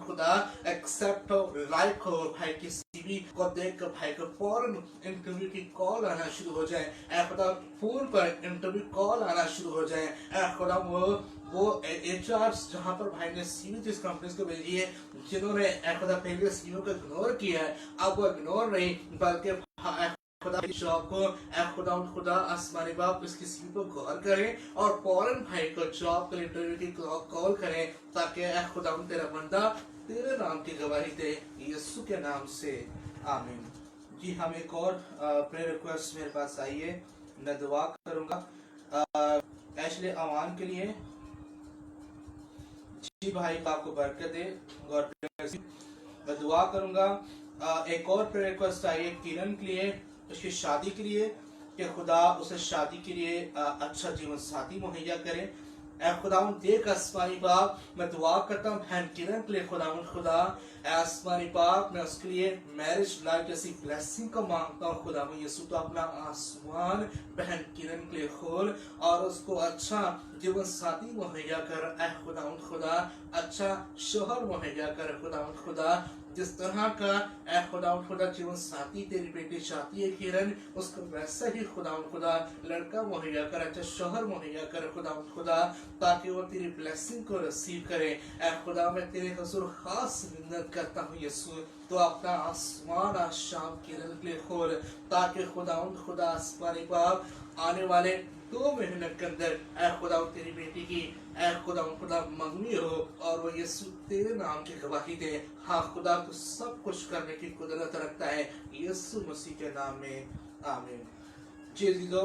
खुदा एक्सेप्ट हो, लाइक हो, भाई की सीवी टीवी को देख कर भाई को फौरन इंटरव्यू की कॉल आना शुरू हो जाए। ऐ खुदा फोन पर इंटरव्यू कॉल आना शुरू हो जाए। ऐ खुदा वो HR जहाँ पर भाई ने सीवी जिस कंपनीज को भेजी है, जिन्होंने ऐ खुदा पहले सीवी को इग्नोर किया है, अब वो इग्नोर नहीं बल्कि खुदा की जॉब को खुदा आसमानी बाप इसकी सीवी पर गौर करें और फौरन भाई को जॉब के इंटरव्यू की कॉल करें, ताकि खुदा तेरा बंदा तेरे नाम की गवाही दे, यीशु के नाम से आमीन। जी हम एक और प्रेयर रिक्वेस्ट मेरे पास आई है, मैं दुआ करूंगा एशले अवान के लिए। जी भाई आपको बरकत दे, गॉड ब्लेस यू। मैं दुआ करूंगा एक और प्रेयर रिक्वेस्ट आई है किरण के लिए, उसकी शादी के लिए, कि खुदा उसे शादी के लिए अच्छा जीवन साथी मुहैया करे। ऐ खुदावन देख आसमानी बाप, मैं दुआ करता हूँ बहन किरण के लिए खुदावन खुदा आसमानी बाप, मैं उसके लिए मैरिज लाइफ जैसी ब्लेसिंग को मांगता हूँ खुदावन यीशु। तो अपना आसमान बहन किरण के लिए खोल और उसको अच्छा जीवन साथी मुहैया कर। ऐ खुदावन खुदा अच्छा शोहर मुहैया कर खुदावन खुदा, जिस तरह का ऐ खुदावन खुदा जीवन साथी तेरी बेटी चाहती है किरण, उसको वैसा ही खुदावन खुदा लड़का मुहैया कर, अच्छा शोहर मुहैया कर खुदावन खुदा, ताकि वो तेरी ब्लेसिंग को रिसीव करे। ऐ खुदा मैं तेरे हुजूर खास मिन्नत करता हूँ यीशु, तो अपना आसमान आज शाम किरण के लिए खोल, ताकि खुदावन खुदा आसमानी बाप आने वाले 2 महीने के अंदर ऐ खुदा तेरी बेटी की ऐ खुदा मंगनी हो और वो यीशु तेरे नाम की गवाही दे। हाँ खुदा तो सब कुछ करने की कुदरत रखता है, यीशु मसीह के नाम में आमीन। जी जीजो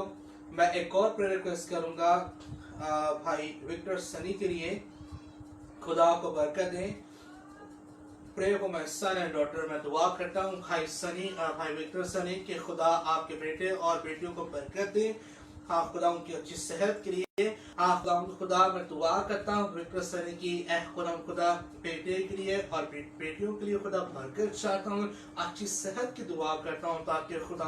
मैं एक और प्रेयर रिक्वेस्ट करूंगा भाई विक्टर सनी के लिए, खुदा को बरकत दे। प्रे को मैं सन एंड डॉटर में दुआ करता हूँ भाई सनी भाई विक्टर सनी के खुदा आपके बेटे और बेटियों को बरकत दे। हाँ खुदा उनकी अच्छी सेहत के लिए, हाँ खुदा मैं दुआ करता हूँ विक्टर सनी की खुदा बेटे के लिए और बेटियों के लिए खुदा बरकत चाहता हूँ, अच्छी सेहत की दुआ करता हूँ, ताकि खुदा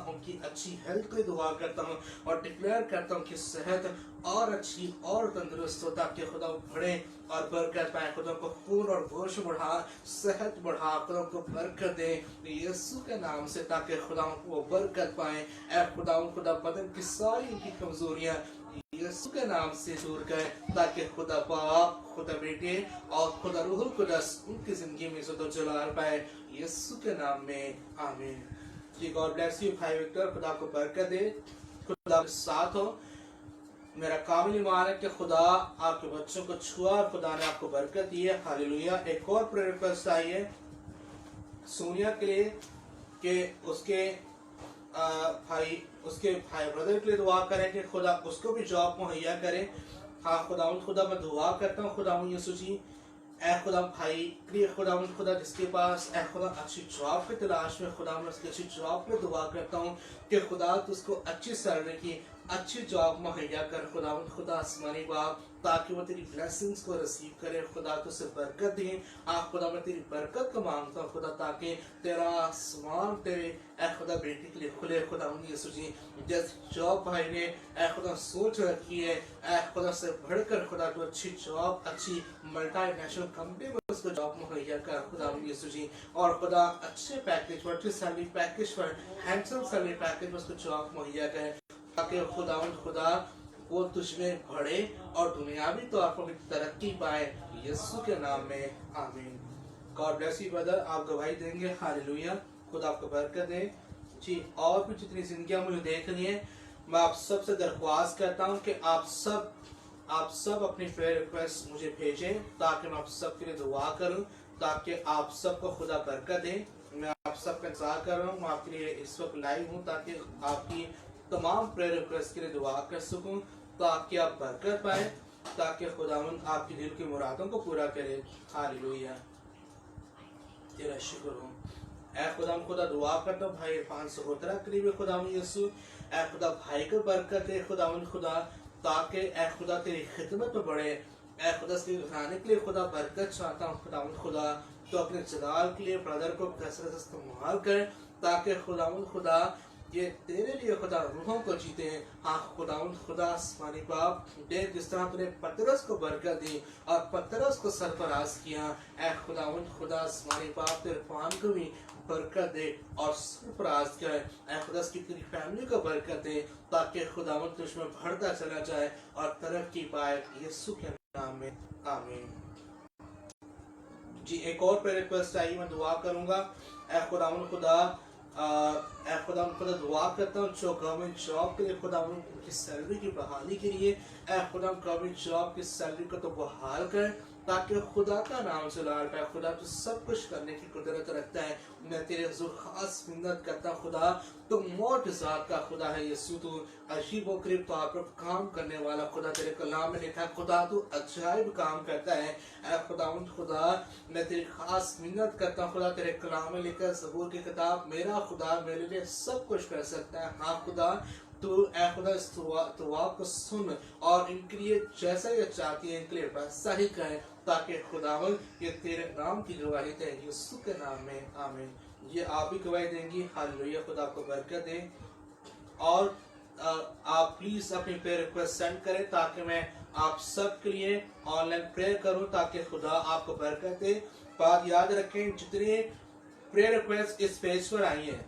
उनकी अच्छी हेल्थ की दुआ करता हूँ और डिक्लेयर करता हूँ कि सेहत और अच्छी और तंदुरुस्त हो, ताकि खुदा बढ़े और बरकत पाए। खुदा को खून और गोश बढ़ा, सेहत बढ़ा, खुदा को बरकत दे यीशु के नाम से, ताकि खुदा को बरकत पाए। ऐ खुदा बदन की सारी उनकी कमजोरियां यीशु के नाम से दूर करे, ताकि खुदा बाप खुदा बेटे और खुदा रूहुल कुदस उनकी जिंदगी में इज्जत और जलाल पाए, यीशु के नाम में आमीन। जी गॉड ब्लेस यू भाई विक्टर, खुदा को बरकत दे, खुदा के साथ हो। मेरा कामिल ईमान है कि खुदा आपके बच्चों को छुआ और खुदा ने आपको बरकत दी है, हालेलुया। एक और प्रेयर रिक्वेस्ट आई है सोनिया के लिए कि उसके भाई ब्रदर के लिए दुआ करें कि खुदा उसको भी जॉब मुहैया करे। हाँ खुदा मैं दुआ करता हूँ खुदा यीशु जी, ऐ खुदा भाई के लिए खुदा जिसके पास ऐ खुदा अच्छी जॉब की तलाश में, खुदा मैं उसकी अच्छी जॉब पे दुआ करता हूँ कि खुदा तो उसको अच्छी सैलरी की अच्छी जॉब मुहैया कर खुदा आसमानी बाप, ताकि वो तेरी ब्लेसिंग्स को रिसीव करे। खुदा तो उसे बरकत दे। खुदा मैं तेरी बरकत को मांगता हूँ खुदा, ताकि तेरा आसमान तेरे ऐ खुदा बेटी के लिए खुले। खुदा यीशु जी जिस जॉब भाई ने ऐ खुदा सोच रखी है, ऐ खुदा से बढ़कर खुदा को अच्छी जॉब, अच्छी मल्टीनेशनल कंपनी में उसको जॉब मुहैया कर खुदा यीशु जी, और खुदा अच्छे पैकेज पर, अच्छे सैलरी पैकेज पर, हैंडसम सैलरी पैकेज पर उसको जॉब मुहैया करे, ताकि खुदा वो तुझमें बढ़े और दुनियावी तौर पर भी तरक्की पाए, यीशु के नाम में आमीन। गॉड ब्लेस यू ब्रदर, आप गवाही देंगे, हालेलुया। खुदा आपको बरकत दे। जी और भी जितनी जिंदगियां मुझे देख रही हैं, मैं आप सब से दरख्वास्त करता हूं कि आप सब अपनी प्रेयर रिक्वेस्ट मुझे भेजें, ताकि मैं आप सब के लिए दुआ करूं, ताकि आप सबको खुदा बरकत दे। मैं आप सबका इंतजार कर रहा हूँ, मैं आपके लिए इस वक्त लाइव हूँ, ताकि आपकी तमाम प्रेयर रिक्वेस्ट के लिए दुआ कर सकूं, ताकि आप बरकत पाए, ताकि खुदावंद आपकी दिल की मुरादों को पूरा करे। हालेलुया, तेरा शुक्र हो। ऐ खुदा दुआ करता हूँ भाई इरफान सहोदरा के लिए भी खुदावंद यीशु, ऐ खुदा भाई को बरकत दे खुदावंद खुदा, ताकि ऐ खुदा तेरी खिदमत में बढ़े। ऐ खुदा से घराने के लिए खुदा बरकत चाहता हूँ खुदावंद खुदा, तो अपने जलाल के लिए ब्रदर को कसरत इस्तेमाल करें, ताकि खुदावंद खुदा یہ تیرے لیے خدا روحوں کو جیتے ہیں. ہاں خداوند خدا آسمانی باپ، دیکھ جس طرح تو نے پترس کو برکت دی اور پترس کو سرفراز کیا، اے خداوند خدا آسمانی باپ تیرے عرفان کو بھی برکت دے اور سرفراز کرے. اے خدا اس کی پوری فیملی کو برکت دے تاکہ خداوند تجھ میں بڑھتا چلا جائے اور ترقی پائے، یسوع کے نام میں آمین. جی ایک اور پریئر ریکویسٹ آئی، میں دعا کروں گا. اے خداوند خدا، اے خداوند خدا دعا کرتا ہوں جو گورنمنٹ جاب کے لیے خداوند ان کی سیلری کی بحالی کے لیے، اے خداوند گورنمنٹ جاب کی سیلری کو تو بحال کر تاکہ خدا کا نام جلال پائے. خدا تو سب کچھ کرنے کی قدرت رکھتا ہے. میں تیرے حضور خاص منت کرتا ہوں خدا، تو معجزات کا خدا ہے یسوع، تو عجیب و غریب طور پر کام کرنے والا خدا. تیرے کلام میں لکھا ہے خدا تو عجائب کام کرتا ہے. اے خداوند خدا میں تیری خاص منت کرتا ہوں خدا، تیرے کلام میں لکھا ہے زبور کی کتاب، میرا خدا میرے لیے سب کچھ کر سکتا ہے. ہاں خدا تو اے خدا اس دعا کو سن اور ان کے لیے جیسا یہ چاہتی ہے ان کے لیے ویسا ہی کریں تاکہ خداوند یہ تیرے نام کی گواہی دے، یسوع کے نام میں آمین. یہ آپ ہی گواہی دیں گی. ہاللویہ. خدا کو برکت دے. اور آپ پلیز اپنی پریئر ریکویسٹ سینڈ کریں تاکہ میں آپ سب کے لیے آن لائن پریئر کروں تاکہ خدا آپ کو برکت دے. بات یاد رکھیں، جتنی پریئر ریکویسٹ اس پیج پر آئی ہیں،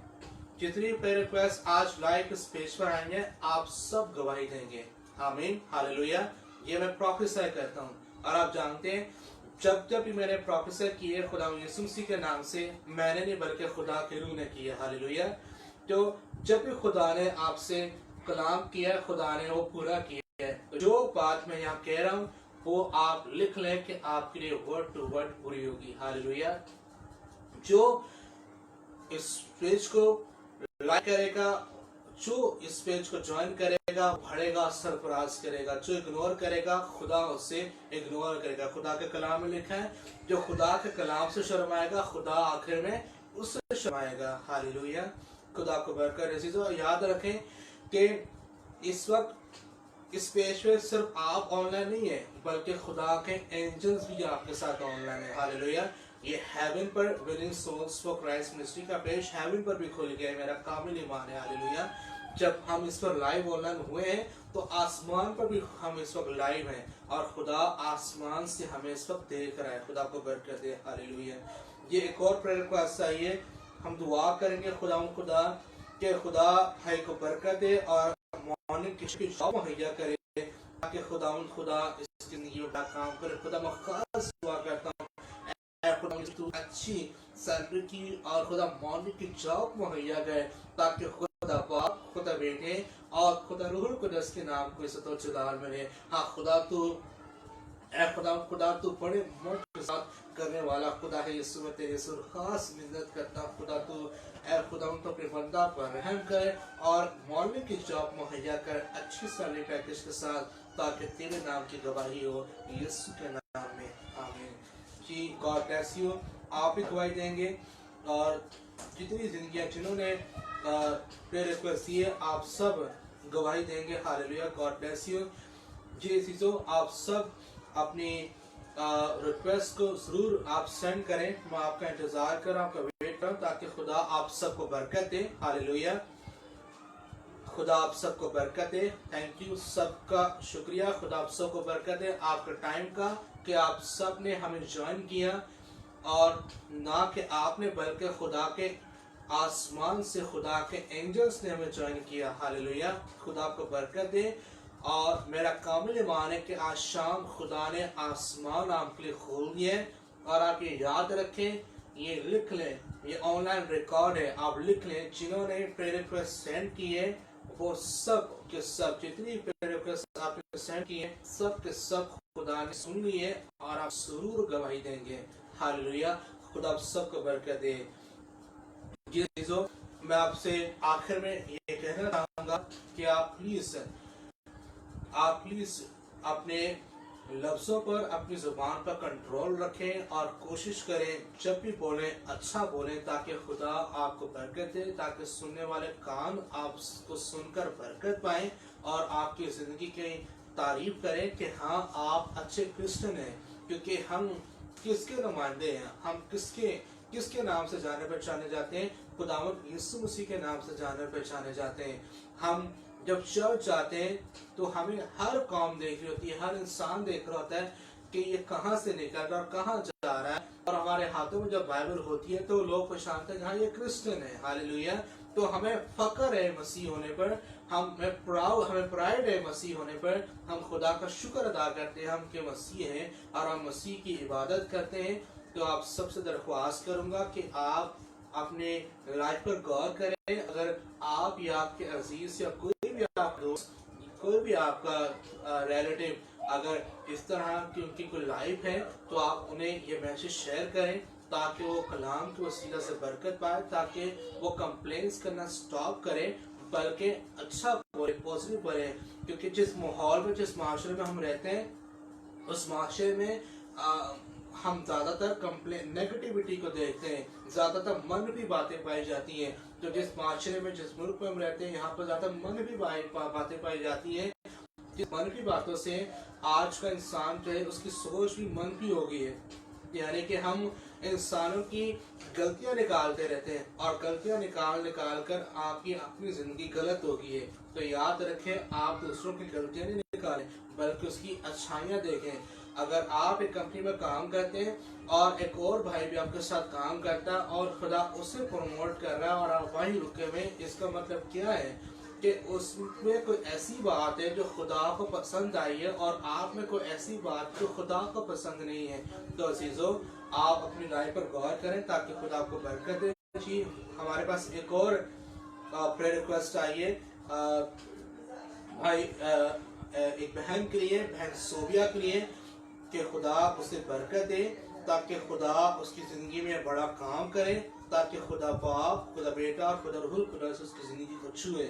جتنی پریئر ریکویسٹ آج لائیو اس پیج پر آئی ہیں، آپ سب گواہی دیں گے. آمین. ہاللویہ. یہ میں پروفیسر کرتا ہوں اور آپ جانتے ہیں جب بھی میں نے پروفیسر کیے خدا یسوع مسیح کے نام سے، میں نے نہیں بلکہ خدا کے روح نے کیا. ہاللویہ. تو جب بھی خدا نے آپ سے کلام کیا، خدا نے وہ پورا کیا ہے. جو بات میں یہاں کہہ رہا ہوں وہ آپ لکھ لیں کہ آپ کے لیے ورڈ ٹو ورڈ پوری ہوگی. ہاللویہ. جو اس پیج کو لائک کرے گا، جو اس پیج کو جوائن کرے گا، بڑھے گا، سرفراز کرے گا. جو اگنور کرے گا خدا اسے اگنور کرے گا. خدا کے کلام میں لکھا ہے جو خدا کے کلام سے شرمائے گا خدا آخر میں اس سے شرمائے گا. ہاللویہ. خدا کو برکت عزیزو. یاد رکھیں کہ اس وقت اس پیج پہ صرف آپ آن لائن نہیں ہیں بلکہ خدا کے اینجلز بھی آپ کے ساتھ آن لائن ہیں. ہاللویہ. یہ ہیون پر winning souls for Christ ministry کا پیج ہیون پر بھی کھل گیا ہے، میرا کامل ایمان ہے. ہاللویہ. جب ہم اس پر لائیو آن لائن ہوئے ہیں تو آسمان پر بھی ہم اس وقت لائیو ہیں اور خدا آسمان سے ہمیں اس وقت دیکھ رہا ہے. خدا کو برکت دے. ہاللویہ. یہ ایک اور پریئر ریکویسٹ آئیے، ہم دعا کریں گے خدا کہ خدا بھائی کو برکت دے اور مارننگ کی جاب مہیا کرے تاکہ خدا اس زندگی میں بڑا کام کرے. خدا میں خاص دعا کرتا ہوں اے خدا تو اچھی سیلری کی اور خدا مارننگ کی جاب مہیا کرے تاکہ خدا باپ، خدا بیٹے اور خدا روح القدس کے نام کو عزت و جلال ملے. ہاں خدا تو اے خدا تو بڑے معجزات کرنے والا خدا ہے. یسوع میں تیرے سر خاص منت کرتا ہوں خدا تو اے خدا تو اپنے بندہ پر رحم کرے اور مارننگ کی جاب مہیا کر اچھی سیلری پیکج کے ساتھ تاکہ تیرے نام کی گواہی ہو. یسوع کے نام میں آمین. جی گاڈ بلیس یو. آپ بھی گواہی دیں گے اور جتنی زندگیاں جنہوں نے پریئر ریکویسٹ دیے آپ سب گواہی دیں گے. ہاللویہ. God bless you. جی عزیزو آپ سب اپنی ریکویسٹ کو ضرور آپ سینڈ کریں. میں آپ کا انتظار کر رہا ہوں، آپ کا ویٹ کر رہا ہوں تاکہ خدا آپ سب کو برکت دے. ہاللویہ. خدا آپ سب کو برکت دے. Thank you. سب کا شکریہ. خدا آپ سب کو برکت دے آپ کے ٹائم کا کہ آپ سب نے ہمیں جوائن کیا اور نہ کہ آپ نے بلکہ خدا کے آسمان سے خدا کے اینجلز نے ہمیں جوائن کیا. ہاللویہ. خدا آپ کو برکت دے. اور میرا کامل ایمان ہے کہ آج شام خدا نے آسمان آپ کے لیے کھول دیا ہے اور آپ یہ یاد رکھیں، یہ لکھ لیں، یہ آن لائن ریکارڈ ہے، آپ لکھ لیں جنہوں نے پریئر ریکویسٹ سینڈ کی ہے وہ سب کے سب جتنی پریئر ریکویسٹ آپ نے سینڈ کی ہے سب کے سب خدا نے سن لی ہے اور آپ ضرور گواہی دیں گے. ہاللویہ. خدا آپ سب کو برکت دے. جی عزیزو میں آپ سے آخر میں یہ کہنا چاہوں گا کہ آپ پلیز اپنے لفظوں پر، اپنی زبان پر کنٹرول رکھیں اور کوشش کریں جب بھی بولیں اچھا بولیں تاکہ خدا آپ کو برکت دے، تاکہ سننے والے کان آپ کو سن کر برکت پائیں اور آپ کی زندگی کی تعریف کریں کہ ہاں آپ اچھے کرسچن ہیں. کیونکہ ہم کس کے نمائندے ہیں، ہم کس کے نام سے جانے پہچانے جاتے ہیں؟ खुदावंद यीशु मसीह के नाम से जाने पहचाने जाते हैं। हम जब चर्च जाते हैं तो हमें हर कौम देख रही होती है, हर इंसान देख रहा होता है कि ये कहाँ से निकल रहा है और कहाँ जा रहा है। और हमारे हाथों में जब बाइबल होती है तो लोग पहचानते हैं हाँ ये क्रिश्चियन है। हालेलुया। तो हमें फक्र है मसीह होने पर, हमें प्राइड है मसीह होने पर। हम खुदा का शुक्र अदा करते हैं हम के मसीह हैं और हम मसीह की इबादत करते हैं। तो आप सबसे दरख्वास्त करूंगा कि आप अपने लाइफ पर गौर करें। अगर आप या आपके अजीज या कोई भी आपका दोस्त, कोई भी आपका रिलेटिव अगर इस तरह की उनकी कोई लाइफ है तो आप उन्हें ये मैसेज शेयर करें ताकि वो कलाम के वसीला से बरकत पाए, ताकि वो कंप्लेंट्स करना स्टॉप करें बल्कि अच्छा बोले, पॉजिटिव बोले। क्योंकि जिस माहौल में, जिस माशरे में हम रहते हैं उस माशरे में हम ज्यादातर कंप्लेन नेगेटिविटी को देखते हैं, ज्यादातर मनफी बातें पाई जाती हैं। तो जिस माशरे में, जिस मुल्क में हम रहते हैं यहाँ पर ज्यादातर मनफी बातें पाई जाती हैं। जिस मनफी बातों से आज का इंसान जो है उसकी सोच भी मनफी हो गई है। यानी कि हम इंसानों की गलतियां निकालते रहते हैं और गलतियां निकाल कर आपकी अपनी जिंदगी गलत हो गई है। तो याद रखें, आप दूसरों की गलतियां नहीं निकालें बल्कि उसकी अच्छाइयां देखें। अगर आप एक कंपनी में काम करते हैं और एक और भाई भी आपके साथ काम करता है और खुदा उसे प्रमोट कर रहा है और आप वहीं रुके हुए, इसका मतलब क्या है कि उसमें कोई ऐसी बात है जो खुदा को पसंद आई है और आप में कोई ऐसी बात जो खुदा को पसंद नहीं है। तो अजीजों, आप अपनी लाइफ पर गौर करें ताकि खुदा आपको बरकत दे। जी, हमारे पास एक और प्रेयर रिक्वेस्ट आई है भाई एक बहन के लिए, बहन सोबिया के लिए, कि खुदा उसे बरकत दे ताकि खुदा उसकी जिंदगी में बड़ा काम करे, ताकि खुदा बाप, खुदा बेटा, खुदा रूहुल कुद्दूस उसकी जिंदगी को छुए।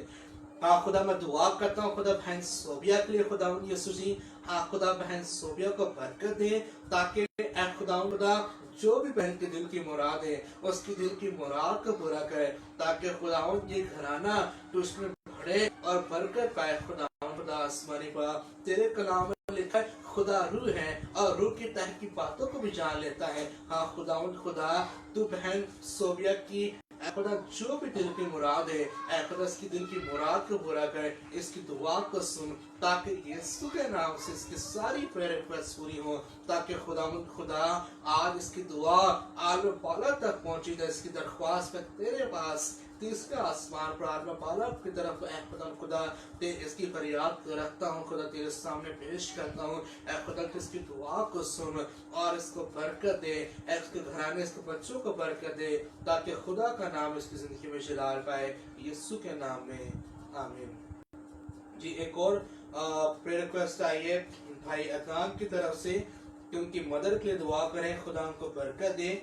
हाँ खुदा, मैं दुआ करता हूँ खुदा बहन सोबिया के लिए। खुदा यीशु जी, हाँ खुदा बहन सोबिया को बरकत दे ताकि खुदा जो भी बहन के दिल की मुराद है उसकी दिल की मुराद को पूरा करे, ताकि खुदा ये घराना तो उसमें बढ़े और बरकत पाए। खुदा आसमानी बाप, तेरे कलाम में लिखा है खुदा रूह है और रूह की तह की बातों को भी जान लेता है। हाँ खुदा तू बहन सोबिया की खुदा जो भी दिल की मुराद है खुदा इसकी दिल की मुराद को पूरा करे, इसकी दुआ को सुन ताकि यीशु के नाम से इसकी सारी प्रेयर रिक्वेस्ट पूरी हो, ताकि खुदा आज इसकी दुआ आलम पाला तक पहुंची जाए। इसकी दरख्वास्त में तेरे पास तीसरे आसमान पर आलम पाला की तरफ खुदा ते इसकी फरियाद रखता हूँ, खुदा तेरे सामने पेश करता हूँ। खुदा इसकी दुआ को सुन और इसको बरकत दे, इसके घराने, इसके बच्चों को बरकत दे, ताकि खुदा का नाम इसकी जिंदगी में जलाल पाए, यीशु के नाम में, आमीन। जी, एक और प्रेयर रिक्वेस्ट आई है भाई अदनान की तरफ से कि उनकी मदर के लिए दुआ करें, खुदा उनको बरकत दे।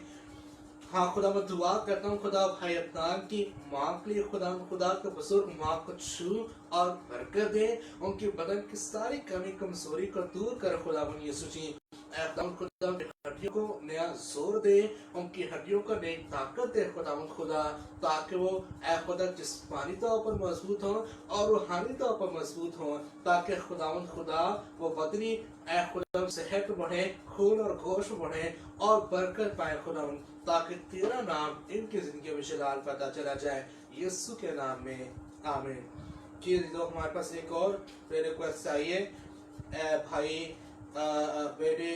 हाँ खुदा, मैं दुआ करता हूँ खुदा भाई अदनान की माँ के लिए, खुदा के बुजुर्ग माँ को छू और बरकत दे, उनकी बदन की सारी कमी कमजोरी को दूर कर खुदा यीशु जी। खुदा हड्डियों को नया जोर दे, उनकी हड्डियों को नई ताकत दे खुदा, ताकि वो खुदा जिस्मानी तौर पर मजबूत हो और रूहानी तौर पर मजबूत हो, ताकि खुदा वो बदनी खुदा सेहत बढ़े, खून और गोश्त बढ़े और बरकत पाए खुदा, ताकि तेरा नाम इनकी जिंदगी में जलाल पता चला जाए, यीशु के नाम में, आमीन। जी तो हमारे पास एक और प्रेयर रिक्वेस्ट चाहिए भाई बेटे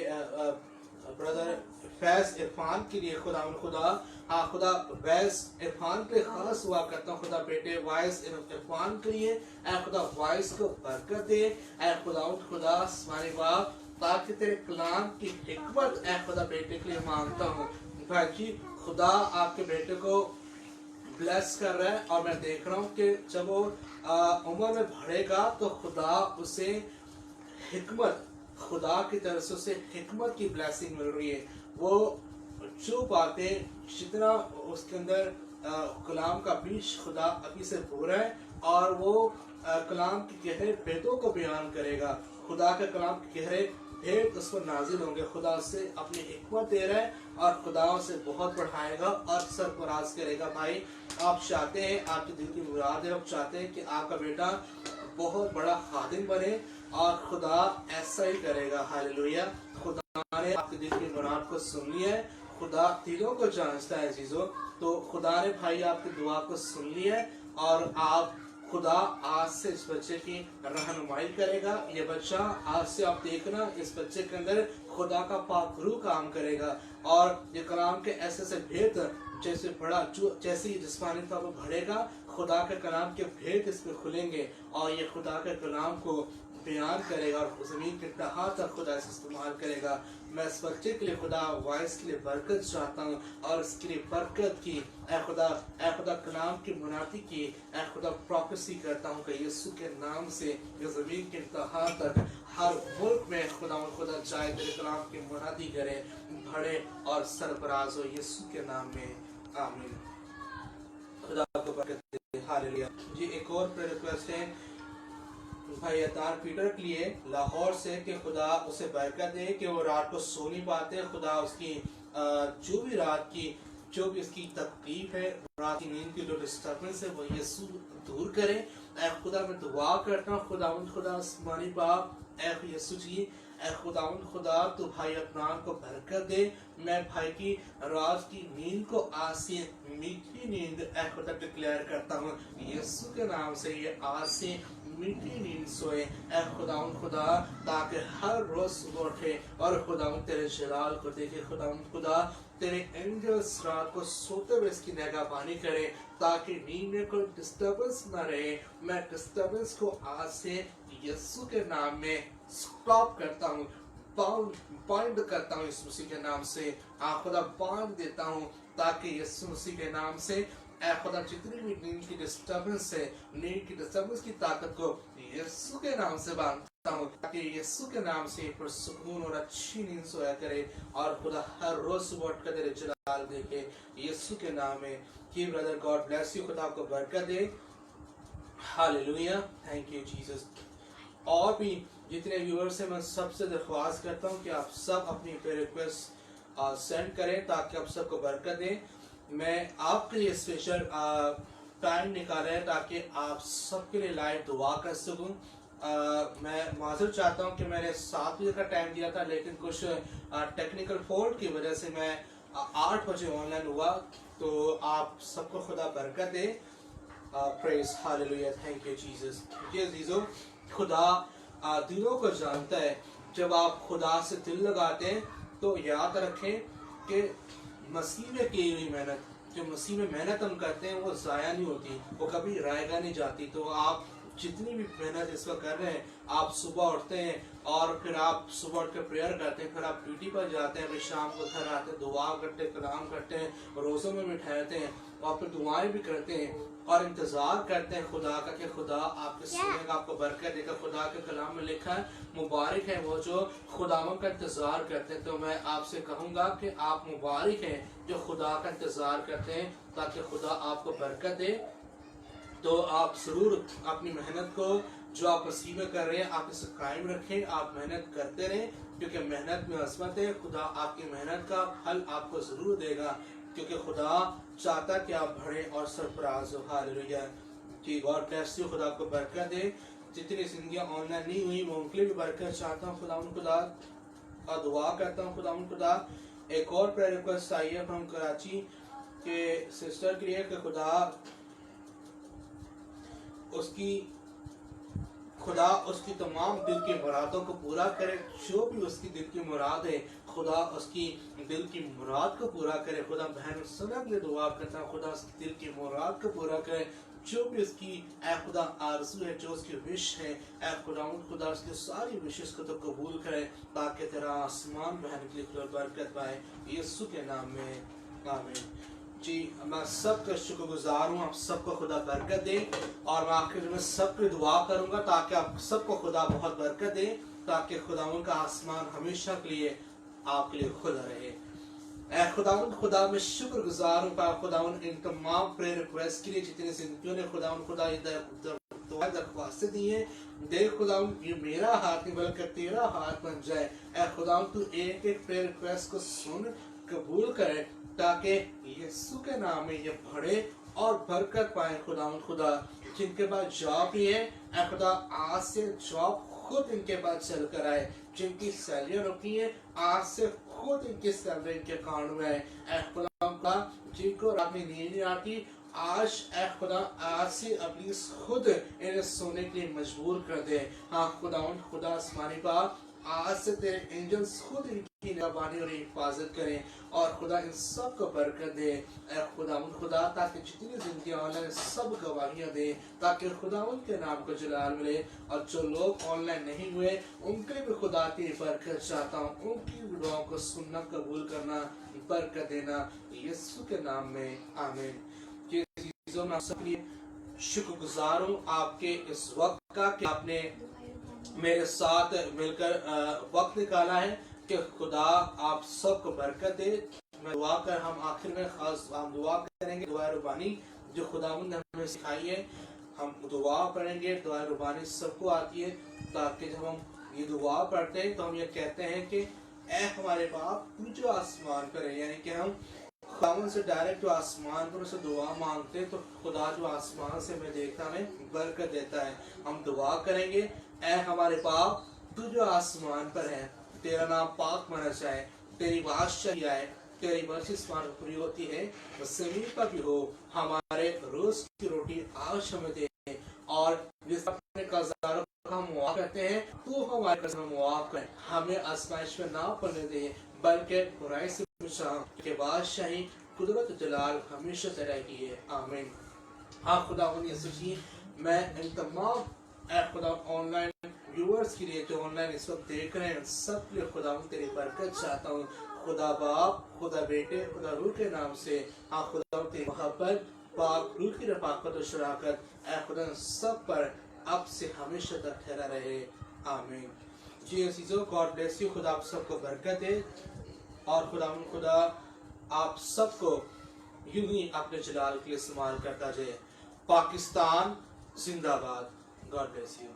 ब्रदर फैज इरफान के लिए। खुदा हाँ खुदा वैस इरफान के लिए खास दुआ करता हूँ, खुदा बेटे वाइस इरफान के लिए खुदा वाइस को बरकत दे खुदा आसमानी बाप, ताकि तेरे कलाम की हिकमत खुदा बेटे के लिए मांगता हूँ। भाई जी, खुदा आपके बेटे को ब्लेस कर रहा है और मैं देख रहा हूँ कि जब वो उम्र में बढ़ेगा तो खुदा उसे हिकमत, खुदा की तरफ से उसे हिकमत की ब्लेसिंग मिल रही है। वो जो बातें जितना उसके अंदर कलाम का बीज खुदा अभी से बो रहा है और वो कलाम के गहरे भेदों को बयान करेगा। खुदा के कलाम के गहरे भेद उस पर नाजिल होंगे। खुदा उससे अपनी हिकमत दे रहा है और खुदा उसे बहुत बढ़ाएगा और सरफराज करेगा। भाई, आप चाहते हैं, आपके दिल की मुराद है, आप चाहते हैं कि आपका बेटा बहुत बड़ा खादिम बने और खुदा ऐसा ही करेगा। हालेलुया। खुदा ने आपके दिल की मुराद को सुन लिया है, खुदा दिलों को जानता है अजीजों। तो खुदा ने भाई आपकी दुआ को सुन लिया है और आप खुदा आज से इस बच्चे की रहनुमाई करेगा। ये बच्चा आज से आप देखना इस बच्चे के अंदर खुदा का पाक रूह काम करेगा और ये कलाम के ऐसे से भेद जैसे बड़ा जैसे ही जिस्मानी तौर पर बढ़ेगा खुदा के कलाम के भेद इसमें खुलेंगे और ये खुदा के कलाम को बयान करेगा और ज़मीन के तहा तक खुदा इसे इस्तेमाल करेगा। मैं इस बच्चे के लिए खुदा वॉइस के लिए बरकत चाहता हूँ और इसके लिए बरकत की ऐ खुदा कलाम की मुनादी की ऐ खुदा प्रोफेसी करता हूँ कि यीशु के नाम से ये ज़मीन के तहा तक हर मुल्क में खुदा जाए तेरे कलाम की मुनादी करे बढ़े और सरफराज हो यीशु के नाम में आमीन। खुदा को बरकत दे। हालेलुया। जी एक और प्रेयर रिक्वेस्ट है भाई अतार पीटर के लिए लाहौर से कि खुदा उसे बरकत दे कि वो रात को सो नहीं पाते। खुदा उसकी जो भी रात की जो भी उसकी तकलीफ है रात की नींद की जो डिस्टर्बेंस है वो यीशु दूर करे। ऐ खुदा मैं दुआ करता हूँ खुदा आसमानी बाप ऐ यीशु जी ऐ खुदा तो भाई अपना को बरकत दे। मैं भाई की रात की नींद को आज से मीठी नींद ऐ खुदा डिक्लेयर करता हूँ यीशु के नाम से। ये आज से मीठी नींद सोए ऐ खुदा ताकि हर रोज सुबह उठे और खुदा तेरे जलाल को देखे। खुदा तेरे एंजल्स रात को सोते हुए इसकी निगहबानी करे ताकि नींद में कोई डिस्टर्बेंस ना रहे। मैं डिस्टर्बेंस को आज से यीशु के नाम में स्टॉप करता हूँ बाइंड करता हूँ यीशु मसीह के नाम से। खुदा बांध देता हूँ ताकि यीशु मसीह के नाम से ऐ खुदा जितनी भी नींद की डिस्टर्बेंस है नींद की डिस्टर्बेंस की ताकत को यीशु के नाम से बांधता हूँ ताकि यीशु के नाम से पुरसुकून और अच्छी नींद सोया करे और खुदा हर रोज सुबह उठकर तेरे जलाल देखे यीशु के नाम में। कि ब्रदर गॉड ब्लेस यू। खुदा आपको बरकत दे। हालेलुया। Thank you Jesus. और भी जितने व्यूअर्स हैं मैं सबसे दरख्वास्त करता हूँ कि आप सब अपनी रिक्वेस्ट सेंड करें ताकि आप सबको बरकत दें। मैं आपके लिए स्पेशल टाइम निकाला है ताकि आप सबके लिए लाइव दुआ कर सकूं। मैं माजूर चाहता हूं कि मैंने 7 बजे का टाइम दिया था लेकिन कुछ टेक्निकल फॉल्ट की वजह से मैं 8 बजे ऑनलाइन हुआ। तो आप सबको खुदा बरकत दे। Praise hallelujah. Thank you Jesus. ये अजीजों खुदा दिलों को जानता है। जब आप खुदा से दिल लगाते हैं तो याद रखें कि मसीह में की हुई मेहनत जो मसीह में मेहनत हम करते हैं वो ज़ाया नहीं होती, वो कभी रायगा नहीं जाती। तो आप जितनी भी मेहनत इस वक्त कर रहे हैं आप सुबह उठते हैं और फिर आप सुबह उठ कर प्रेयर करते हैं फिर आप ड्यूटी पर जाते हैं फिर शाम को घर आते हैं दुआ करते हैं कलाम करते हैं रोज़ों में भी ठहरते हैं और फिर दुआएं भी करते हैं और इंतज़ार करते हैं खुदा का कि खुदा आपके सुनेगा आपको बरकत देगा। खुदा के कलाम में लिखा है मुबारक है वो जो खुदावन का इंतज़ार करते हैं। तो मैं आपसे कहूँगा कि आप मुबारक हैं जो खुदा का इंतज़ार करते हैं ताकि खुदा आपको बरकत दे। तो आप ज़रूर अपनी मेहनत को जो आप मसीह में कर रहे हैं आप इसे कायम रखें। आप मेहनत करते रहें क्योंकि मेहनत में अज़मत है। खुदा आपकी मेहनत का फल आपको ज़रूर देगा क्योंकि खुदा चाहता कि आप बढ़े और सरफराज हो। हालेलुया। कि गॉड ब्लेस यू। खुदा आपको बरकत दे। जितनी जिंदगियां ऑनलाइन नहीं हुई मैं उनके लिए भी बरकत चाहता हूँ। खुदा दुआ करता हूँ खुदा। एक और प्रेयर रिक्वेस्ट आई है फ्रॉम कराची के सिस्टर के लिए कि खुदा उसकी तमाम दिल की मुरादों को पूरा करे। जो भी उसकी दिल की मुराद है खुदा उसकी दिल की मुराद को पूरा करे। खुदा बहन सनत में दुआ करता हूँ खुदा उसकी दिल की मुराद को पूरा करे। जो भी उसकी ऐ खुदा आरज़ू है जो उसकी विश है ऐ खुदा उसकी सारी विशेष को तो कबूल करे ताकि तेरा आसमान बहन के लिए बरकत पाए यीशु के नाम में आमीन। जी मैं सबका शुक्रगुजार हूँ। आप सबको खुदा बरकत दे और मैं आखिर में सबकी दुआ करूँगा ताकि आप सबको खुदा बहुत बरकत दे ताकि खुदा उनका आसमान हमेशा के लिए आपके लिए खुला रहे। ऐ खुदा मैं शुक्रगुजार हूँ खुदा इन तमाम प्रेयर रिक्वेस्ट के लिए जितने जिंदगियों ने खुदा दुआ दरख्वास्तें दी हैं। देख खुदा ये मेरा हाथ नहीं बल्कि तेरा हाथ बन जाए। ऐ खुदा तू एक एक प्रेयर रिक्वेस्ट को सुन कबूल करे ताकि यीशु के नाम में ये बढ़े और बरकत पाए। खुदा जिनके पास जॉब ही है खुदा आज से जॉब खुद इनके पास चल कर आए جن کی سیلریاں رکی ہیں آج سے خود ان کی سیلری ان کے اکاؤنٹ میں ہے. اے خدا جن کو رات میں نیند نہیں آتی آج اے خدا آج سے ابلیس خود انہیں سونے کے لیے مجبور کر دے. ہاں خدا آسمانی پاک آج سے تیرے انجلز خود ان کی نگہبانی اور حفاظت کریں اور خدا ان سب کو برکت دے. اے خدا تاکہ جتنی زندگیاں آن لائن سب گواہیاں دے تاکہ خدا ان کے نام کو جلال ملے. اور جو لوگ آن لائن نہیں ہوئے ان کے بھی خدا کی برکت چاہتا ہوں, ان کی دعاؤں کو سننا قبول کرنا برکت دینا یسوع کے نام میں آمین. میں آپ سب کے لیے شکر گزار ہوں آپ کے اس وقت کا کہ آپ نے میرے ساتھ مل کر وقت نکالا ہے کہ خدا آپ سب کو برکت دے. میں دعا کر ہم آخر میں خاص ہم دعا کریں گے دعا ربانی جو خداوند نے ہمیں سکھائی ہے. ہم دعا پڑھیں گے. دعا ربانی سب کو آتی ہے تاکہ جب ہم یہ دعا پڑھتے ہیں تو ہم یہ کہتے ہیں کہ اے ہمارے باپ تو جو آسمان پر ہے, یعنی کہ ہم خداوند سے ڈائریکٹ جو آسمان پر اسے دعا مانگتے تو خدا جو آسمان سے ہمیں دیکھتا ہمیں برکت دیتا ہے. ہم دعا کریں گے اے ہمارے باپ تو جو آسمان پر ہے تیرا نام پاک مانا جائے, تیری بادشاہی آئے, تیری مرضی آسمان پر پوری ہوتی ہے زمین پر بھی ہو. ہمارے روز کی روٹی آج ہمیں دے اور جس اپنے قرضداروں کو ہم معاف کرتے ہیں تو ہمارے قرض میں معاف کرے. ہمیں آزمائش میں نہ پڑنے دے بلکہ برائی سے بچا کہ بادشاہی قدرت جلال ہمیشہ تیرا ہی ہے. آمین. ہاں خداوند یسوع جی میں ان تمام اے خدا آن لائن ویورز کے لیے جو آن لائن اس وقت دیکھ رہے ہیں سب کے لیے خداوند تیری برکت چاہتا ہوں. خدا باپ, خدا بیٹے, خدا روح کے نام سے ہاں خداوند تیری محبت پاک روح کی رفاقت و شراکت اے خدا سب پر اب سے ہمیشہ تک ٹھہرا رہے. آمین. جی عزیزو, گاڈ بلیس یو. خدا آپ سب کو برکت دے اور خدا آپ سب کو یوں ہی اپنے جلال کے لیے استعمال کرتا جائے. پاکستان زندہ باد. God bless you.